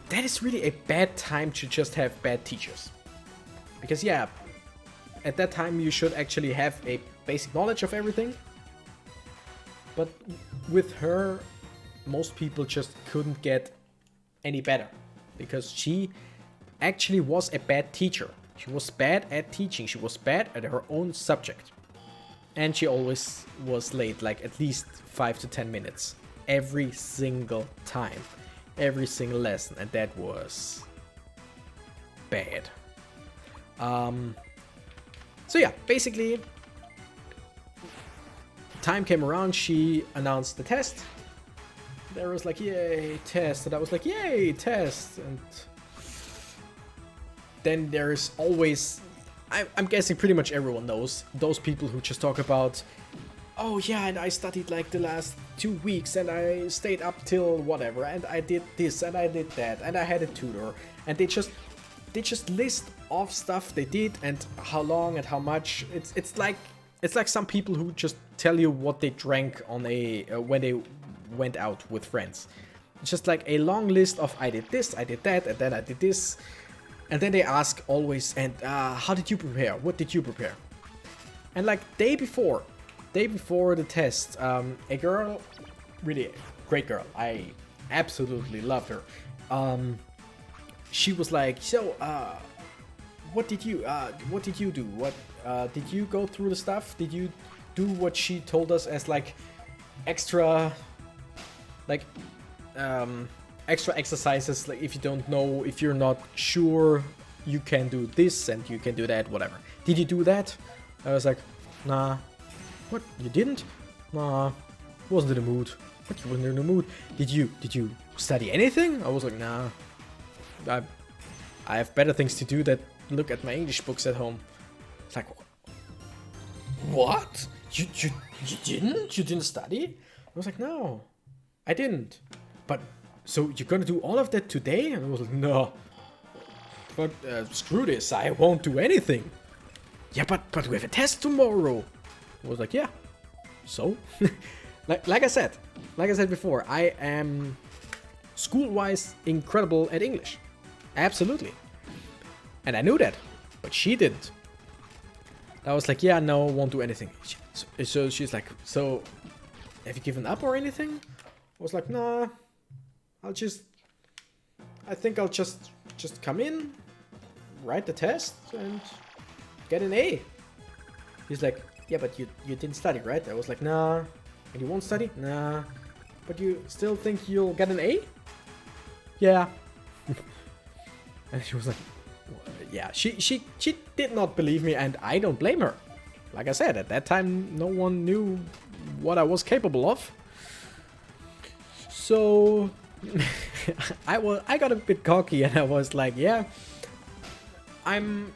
that is really a bad time to just have bad teachers. Because yeah, at that time you should actually have a basic knowledge of everything. But with her, most people just couldn't get any better. Because she actually was a bad teacher. She was bad at teaching. She was bad at her own subject. And she always was late, like at least 5 to 10 minutes. Every single time. Every single lesson. And that was bad. So yeah, basically, time came around, she announced the test. There was like, yay, test. And I was like, yay, test. And then there's always, I'm guessing pretty much everyone knows, those people who just talk about, oh yeah, and I studied like the last 2 weeks and I stayed up till whatever, and I did this and I did that, and I had a tutor. And they just list off stuff they did and how long and how much. It's like some people who just tell you what they drank on a when they went out with friends. It's just like a long list of I did this, I did that, and then I did this. And then they ask always, and how did you prepare? What did you prepare? And like day before the test, a girl, really great girl, I absolutely loved her. She was like, so what did you do? What did you go through the stuff? Did you do what she told us as like extra, like extra exercises? Like if you don't know, if you're not sure, you can do this and you can do that, whatever. Did you do that? I was like, nah. What? You didn't? Nah. Wasn't in the mood. What? You weren't in the mood? Did you study anything? I was like, nah. I have better things to do than look at my English books at home. It's like, what? You didn't? You didn't study? I was like, no, I didn't. But so you're gonna do all of that today? And I was like, no. But screw this, I won't do anything. Yeah, but we have a test tomorrow. I was like, yeah. So, like I said before, I am school-wise incredible at English. Absolutely. And I knew that, but she didn't. I was like, yeah, no, won't do anything. So she's like, so have you given up or anything? I was like, nah, I think I'll just come in, write the test, and get an A. He's like, yeah, but you didn't study, right? I was like, nah. And you won't study? Nah. But you still think you'll get an A? Yeah. And she was like, yeah, she did not believe me, and I don't blame her. Like I said, at that time, no one knew what I was capable of. So I got a bit cocky, and I was like, yeah, I'm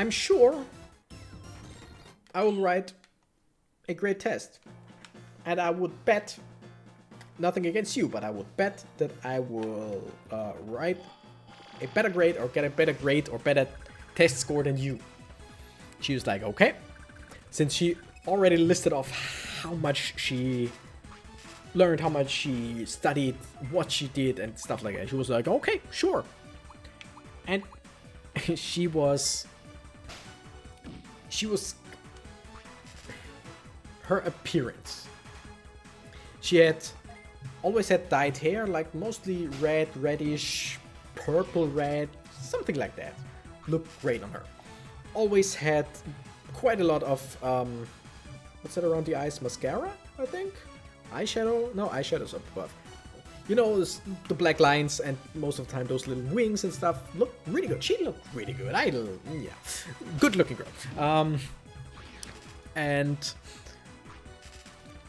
sure I will write a great test, and I would bet, nothing against you, but I would bet that I will write a better grade or get a better grade or better test score than you. She was like, okay. Since she already listed off how much she learned, how much she studied, what she did and stuff like that, she was like, okay, sure. And she was her appearance. She had always had dyed hair, like mostly red, reddish, purple red, something like that. Looked great on her. Always had quite a lot of what's that around the eyes? Mascara, I think? Eyeshadow? No, eyeshadow's up above. You know, the black lines, and most of the time those little wings and stuff look really good. She looked really good. Yeah, good looking girl. And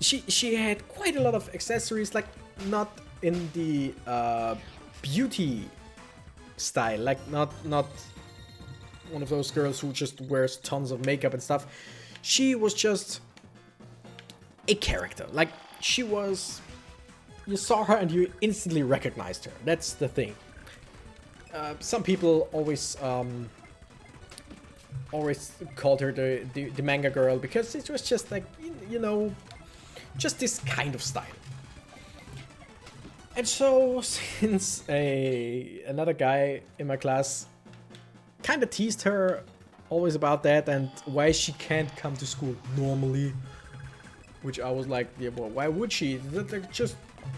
she had quite a lot of accessories, like not in the beauty style, like not one of those girls who just wears tons of makeup and stuff. She was just a character. Like, she was... You saw her and you instantly recognized her. That's the thing. Some people always called her the manga girl because it was just like, you know, just this kind of style. And so, since another guy in my class kind of teased her always about that and why she can't come to school normally, which I was like, yeah, well, why would she?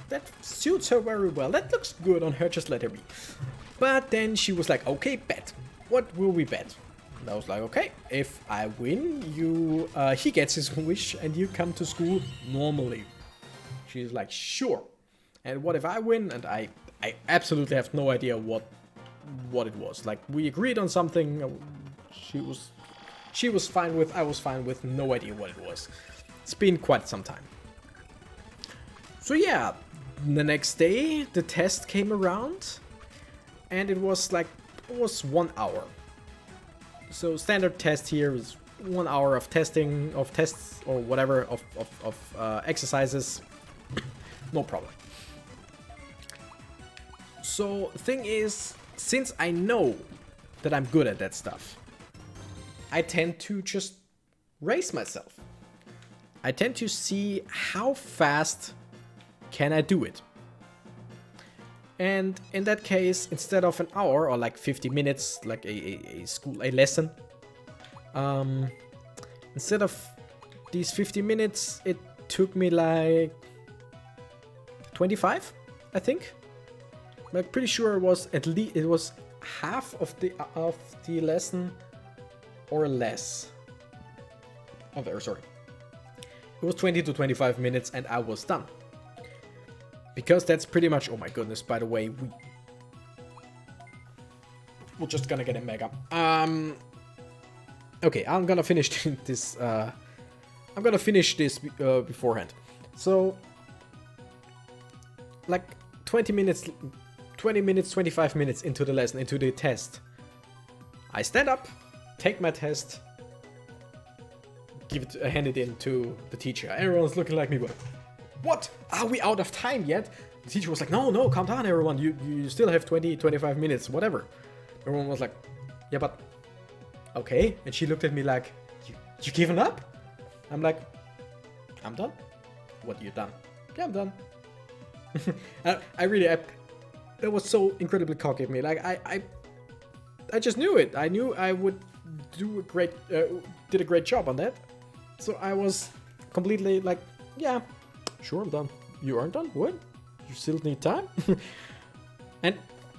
That suits her very well. That looks good on her, just let her be. But then she was like, okay, bet. What will we bet? And I was like, okay, if I win, he gets his wish and you come to school normally. She's like, sure. And what if I win? And I absolutely have no idea what it was. Like, we agreed on something. She was fine with, I was fine with, no idea what it was. It's been quite some time. So yeah, the next day the test came around and it was 1 hour. So standard test here is 1 hour of tests or whatever of exercises. No problem. So thing is, since I know that I'm good at that stuff, I tend to just race myself. I tend to see how fast can I do it. And in that case, instead of an hour or like 50 minutes, like a lesson, instead of these 50 minutes, it took me like 25, I think. I'm pretty sure it was half of the lesson or less. Oh, sorry. It was 20 to 25 minutes and I was done. Because that's pretty much... Oh my goodness, by the way, we're just gonna get a mega. Okay, I'm gonna finish this... I'm gonna finish this beforehand. So... Like 20 minutes, 25 minutes into the lesson, into the test. I stand up, take my test, hand it in to the teacher. Everyone's looking like me, but what? Are we out of time yet? The teacher was like, no, calm down, everyone. You still have 25 minutes, whatever. Everyone was like, yeah, but okay. And she looked at me like, you giving up? I'm like, I'm done. What, you done? Yeah, I'm done. That was so incredibly cocky of me. Like, I just knew it. I knew I would do did a great job on that. So I was completely like, yeah, sure, I'm done. You aren't done? What? You still need time? And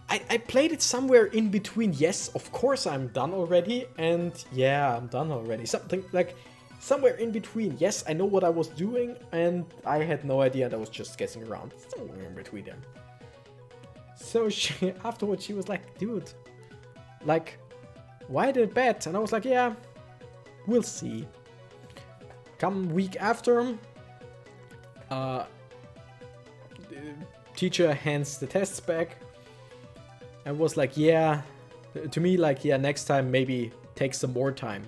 I played it somewhere in between. Yes, of course I'm done already. And yeah, I'm done already. Something like somewhere in between. Yes, I know what I was doing. And I had no idea. And I was just guessing around. Somewhere in between them. So afterwards she was like, dude, like, why did bet? And I was like, yeah, we'll see. Come week after, the teacher hands the tests back and was like, yeah, to me, like, yeah, next time maybe take some more time.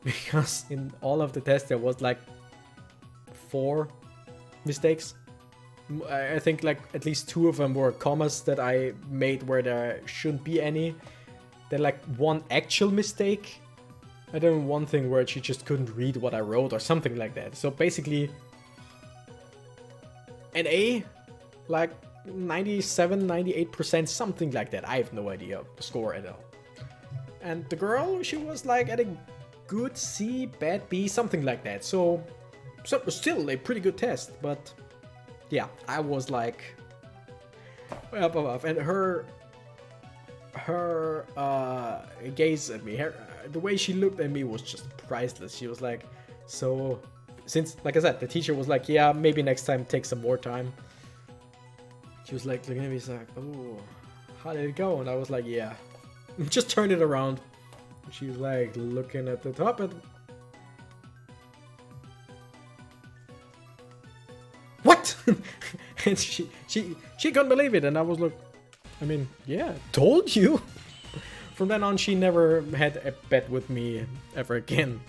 Because in all of the tests there was like 4 mistakes. I think like at least 2 of them were commas that I made where there shouldn't be any. Then like 1 actual mistake. And then 1 thing where she just couldn't read what I wrote or something like that. So basically an A, like 97, 98%, something like that. I have no idea the score at all. And the girl, she was like at a good C, bad B, something like that. So still a pretty good test, but yeah, I was like up above. And her gaze at me, the way she looked at me was just priceless. She was like, so since, like I said, the teacher was like, yeah, maybe next time take some more time. She was like looking at me, she's like, oh, how did it go? And I was like, yeah, just turn it around. She was like looking at the top and And she couldn't believe it, and I was like, I mean, yeah, told you. From then on, she never had a bet with me ever again.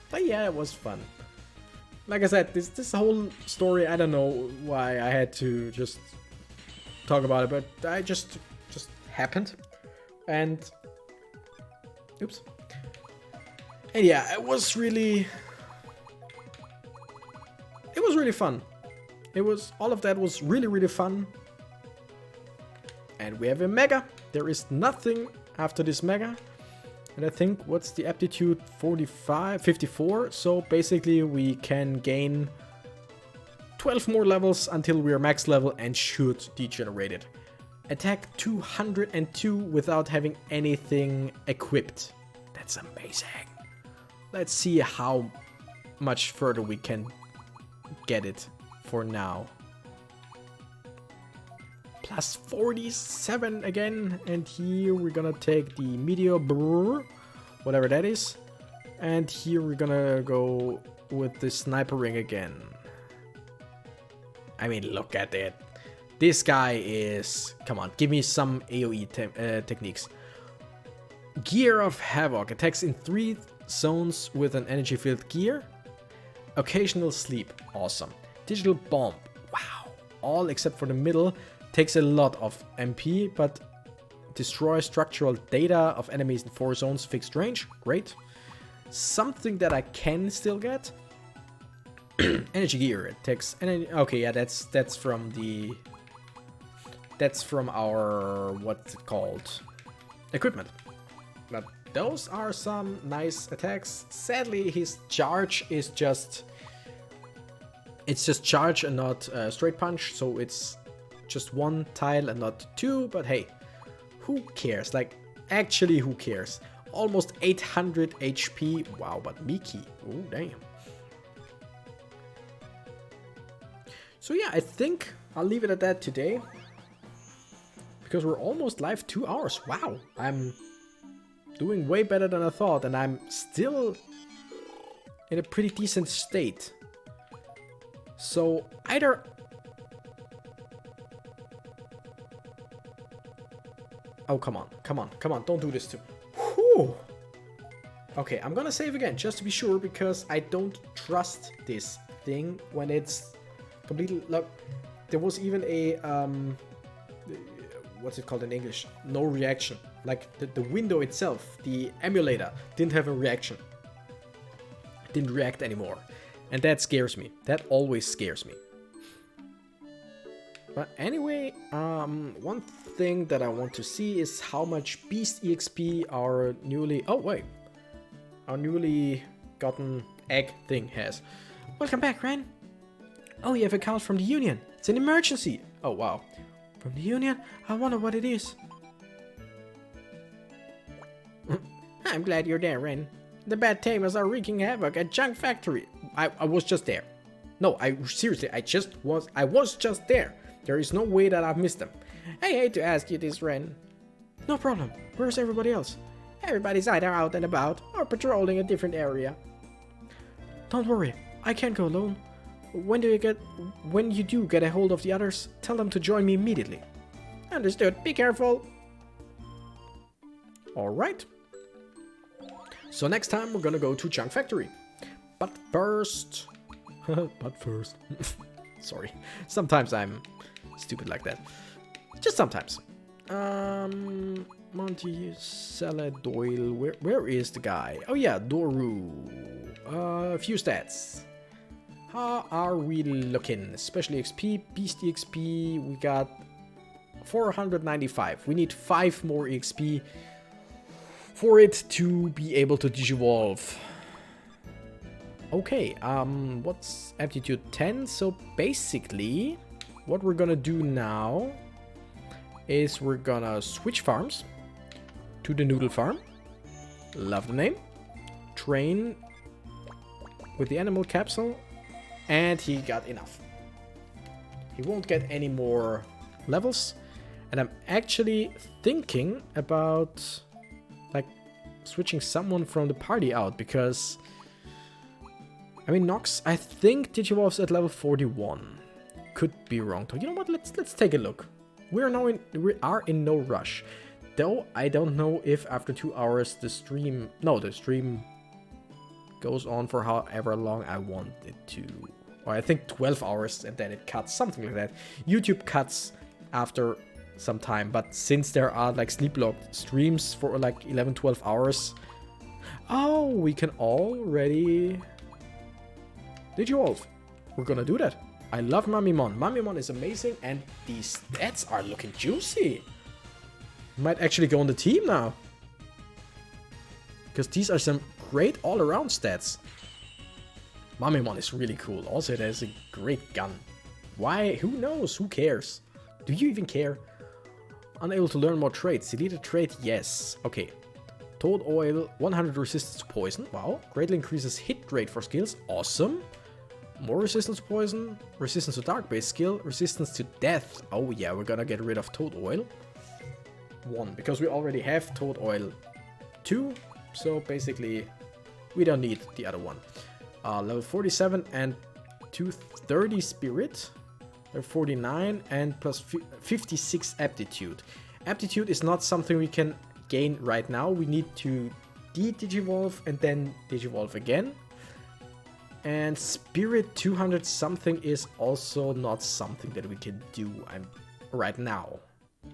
But yeah, it was fun. Like I said, this whole story, I don't know why I had to just talk about it, but I just happened. And oops. And yeah, it was really fun. All of that was really fun. And we have a mega. There is nothing after this mega. And I think, what's the aptitude? 54. So basically we can gain 12 more levels until we are max level and should degenerate it. Attack 202 without having anything equipped. That's amazing. Let's see how much further we can get it for now. Plus 47 again, and here we're gonna take the meteor brrr, whatever that is, and here we're gonna go with the sniper ring again. I mean, look at it. This guy is, come on, give me some AoE techniques. Gear of Havoc attacks in 3 zones with an energy filled gear. Occasional sleep, awesome. Digital bomb, wow, all except for the middle. Takes a lot of MP, but destroy structural data of enemies in 4 zones, fixed range. Great. Something that I can still get. Energy gear. It takes energy. Okay, yeah, that's from the. That's from our, what's it called? Equipment. But those are some nice attacks. Sadly, his charge is just. It's just charge and not straight punch, so it's just 1 tile and not 2, but hey, who cares? Like, actually, who cares? Almost 800 HP. Wow, but Miki. Oh, damn. So yeah, I think I'll leave it at that today. Because we're almost live 2 hours. Wow, I'm doing way better than I thought, and I'm still in a pretty decent state. So either... Oh, come on, don't do this to me. Whew. Okay, I'm gonna save again, just to be sure, because I don't trust this thing when it's completely... Look, there was even a... what's it called in English? No reaction. Like, the window itself, the emulator, didn't have a reaction. Didn't react anymore. And that scares me. That always scares me. But anyway, one thing that I want to see is how much Beast EXP our newly... Oh, wait. Our newly gotten egg thing has. Welcome back, Ren. Oh, you have a call from the Union. It's an emergency. Oh, wow. From the Union? I wonder what it is. I'm glad you're there, Ren. The bad tamers are wreaking havoc at Junk Factory. I was just there. No, seriously, I was just there. There is no way that I've missed them. I hate to ask you this, Ren. No problem. Where's everybody else? Everybody's either out and about or patrolling a different area. Don't worry, I can't go alone. When you do get a hold of the others, tell them to join me immediately. Understood. Be careful. Alright. So next time we're gonna go to Junk Factory. But first... Sorry. Sometimes I'm stupid like that. Just sometimes. Monty, Salad, Doyle. Where is the guy? Oh yeah, Doru. A few stats. How are we looking? Especially XP, Beast XP. We got 495. We need 5 more XP for it to be able to digivolve. Okay, what's aptitude 10? So basically, what we're gonna do now is we're gonna switch farms to the noodle farm. Love the name. Train with the animal capsule, and he got enough. He won't get any more levels, and I'm actually thinking about like switching someone from the party out, because I mean, Nox, I think Digivolve's at level 41. could be wrong too. You know what? Let's take a look. We are in no rush. Though I don't know if after 2 hours the stream goes on for however long I want it to. Or I think 12 hours and then it cuts, something like that. YouTube cuts after some time, but since there are like sleep-locked streams for like 11-12 hours, oh, we can already digivolve. We're gonna do that. I love Mamimon. Mamimon is amazing and these stats are looking juicy. Might actually go on the team now. Because these are some great all-around stats. Mamimon is really cool. Also, it has a great gun. Why? Who knows? Who cares? Do you even care? Unable to learn more traits. Delete a trait? Yes. Okay. Toad Oil, 100 resistance to poison. Wow. Greatly increases hit rate for skills. Awesome. More resistance to poison. Resistance to dark base skill. Resistance to death. Oh yeah, we're gonna get rid of Toad Oil. 1. Because we already have Toad Oil 2. So basically, we don't need the other one. Level 47 and 230 spirit. Level 49 and plus 56 aptitude. Aptitude is not something we can gain right now. We need to digivolve and then digivolve again. And spirit 200 something is also not something that we can do right now.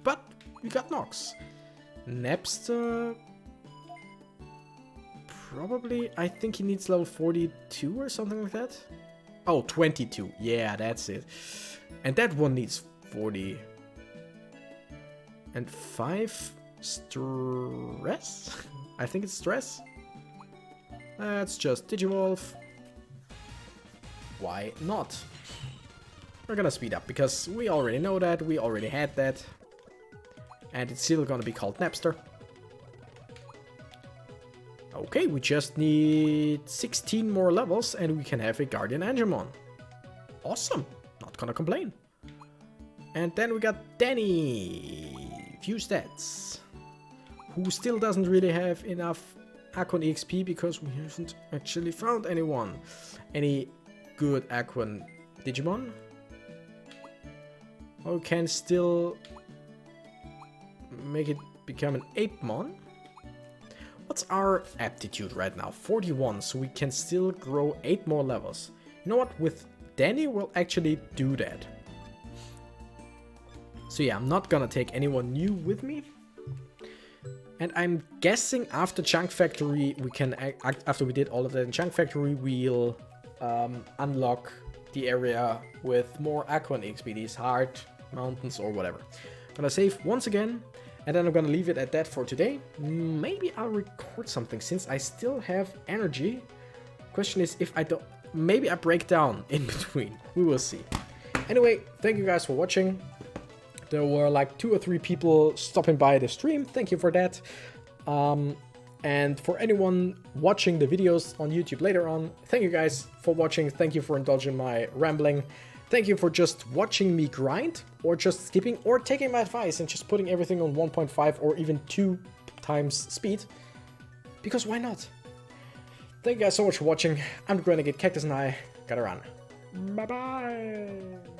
But we got Nox. Napster. Probably, I think he needs level 42 or something like that. Oh, 22. Yeah, that's it. And that one needs 40. And 5 stress? I think it's stress. Let's just digivolve. Why not? We're gonna speed up because we already know that. We already had that. And it's still gonna be called Napster. Okay, we just need 16 more levels and we can have a Guardian Angemon. Awesome. Not gonna complain. And then we got Danny. Few stats. Who still doesn't really have enough Aquan EXP because we haven't actually found anyone. Any good Aquan Digimon? Or can still make it become an Apemon. What's our aptitude right now? 41, so we can still grow 8 more levels. You know what? With Danny, we'll actually do that. So yeah, I'm not gonna take anyone new with me. And I'm guessing after Chunk Factory, we can, after we did all of that in Chunk Factory, we'll unlock the area with more Aquan EXP, these hard mountains or whatever. I'm gonna save once again. And then I'm gonna leave it at that for today. Maybe I'll record something since I still have energy. Question is if I don't... Maybe I break down in between. We will see. Anyway, thank you guys for watching. There were like 2 or 3 people stopping by the stream. Thank you for that. And for anyone watching the videos on YouTube later on, thank you guys for watching. Thank you for indulging my rambling. Thank you for just watching me grind, or just skipping, or taking my advice and just putting everything on 1.5 or even 2 times speed. Because why not? Thank you guys so much for watching. I'm the Renegade Cactus and I gotta run. Bye bye!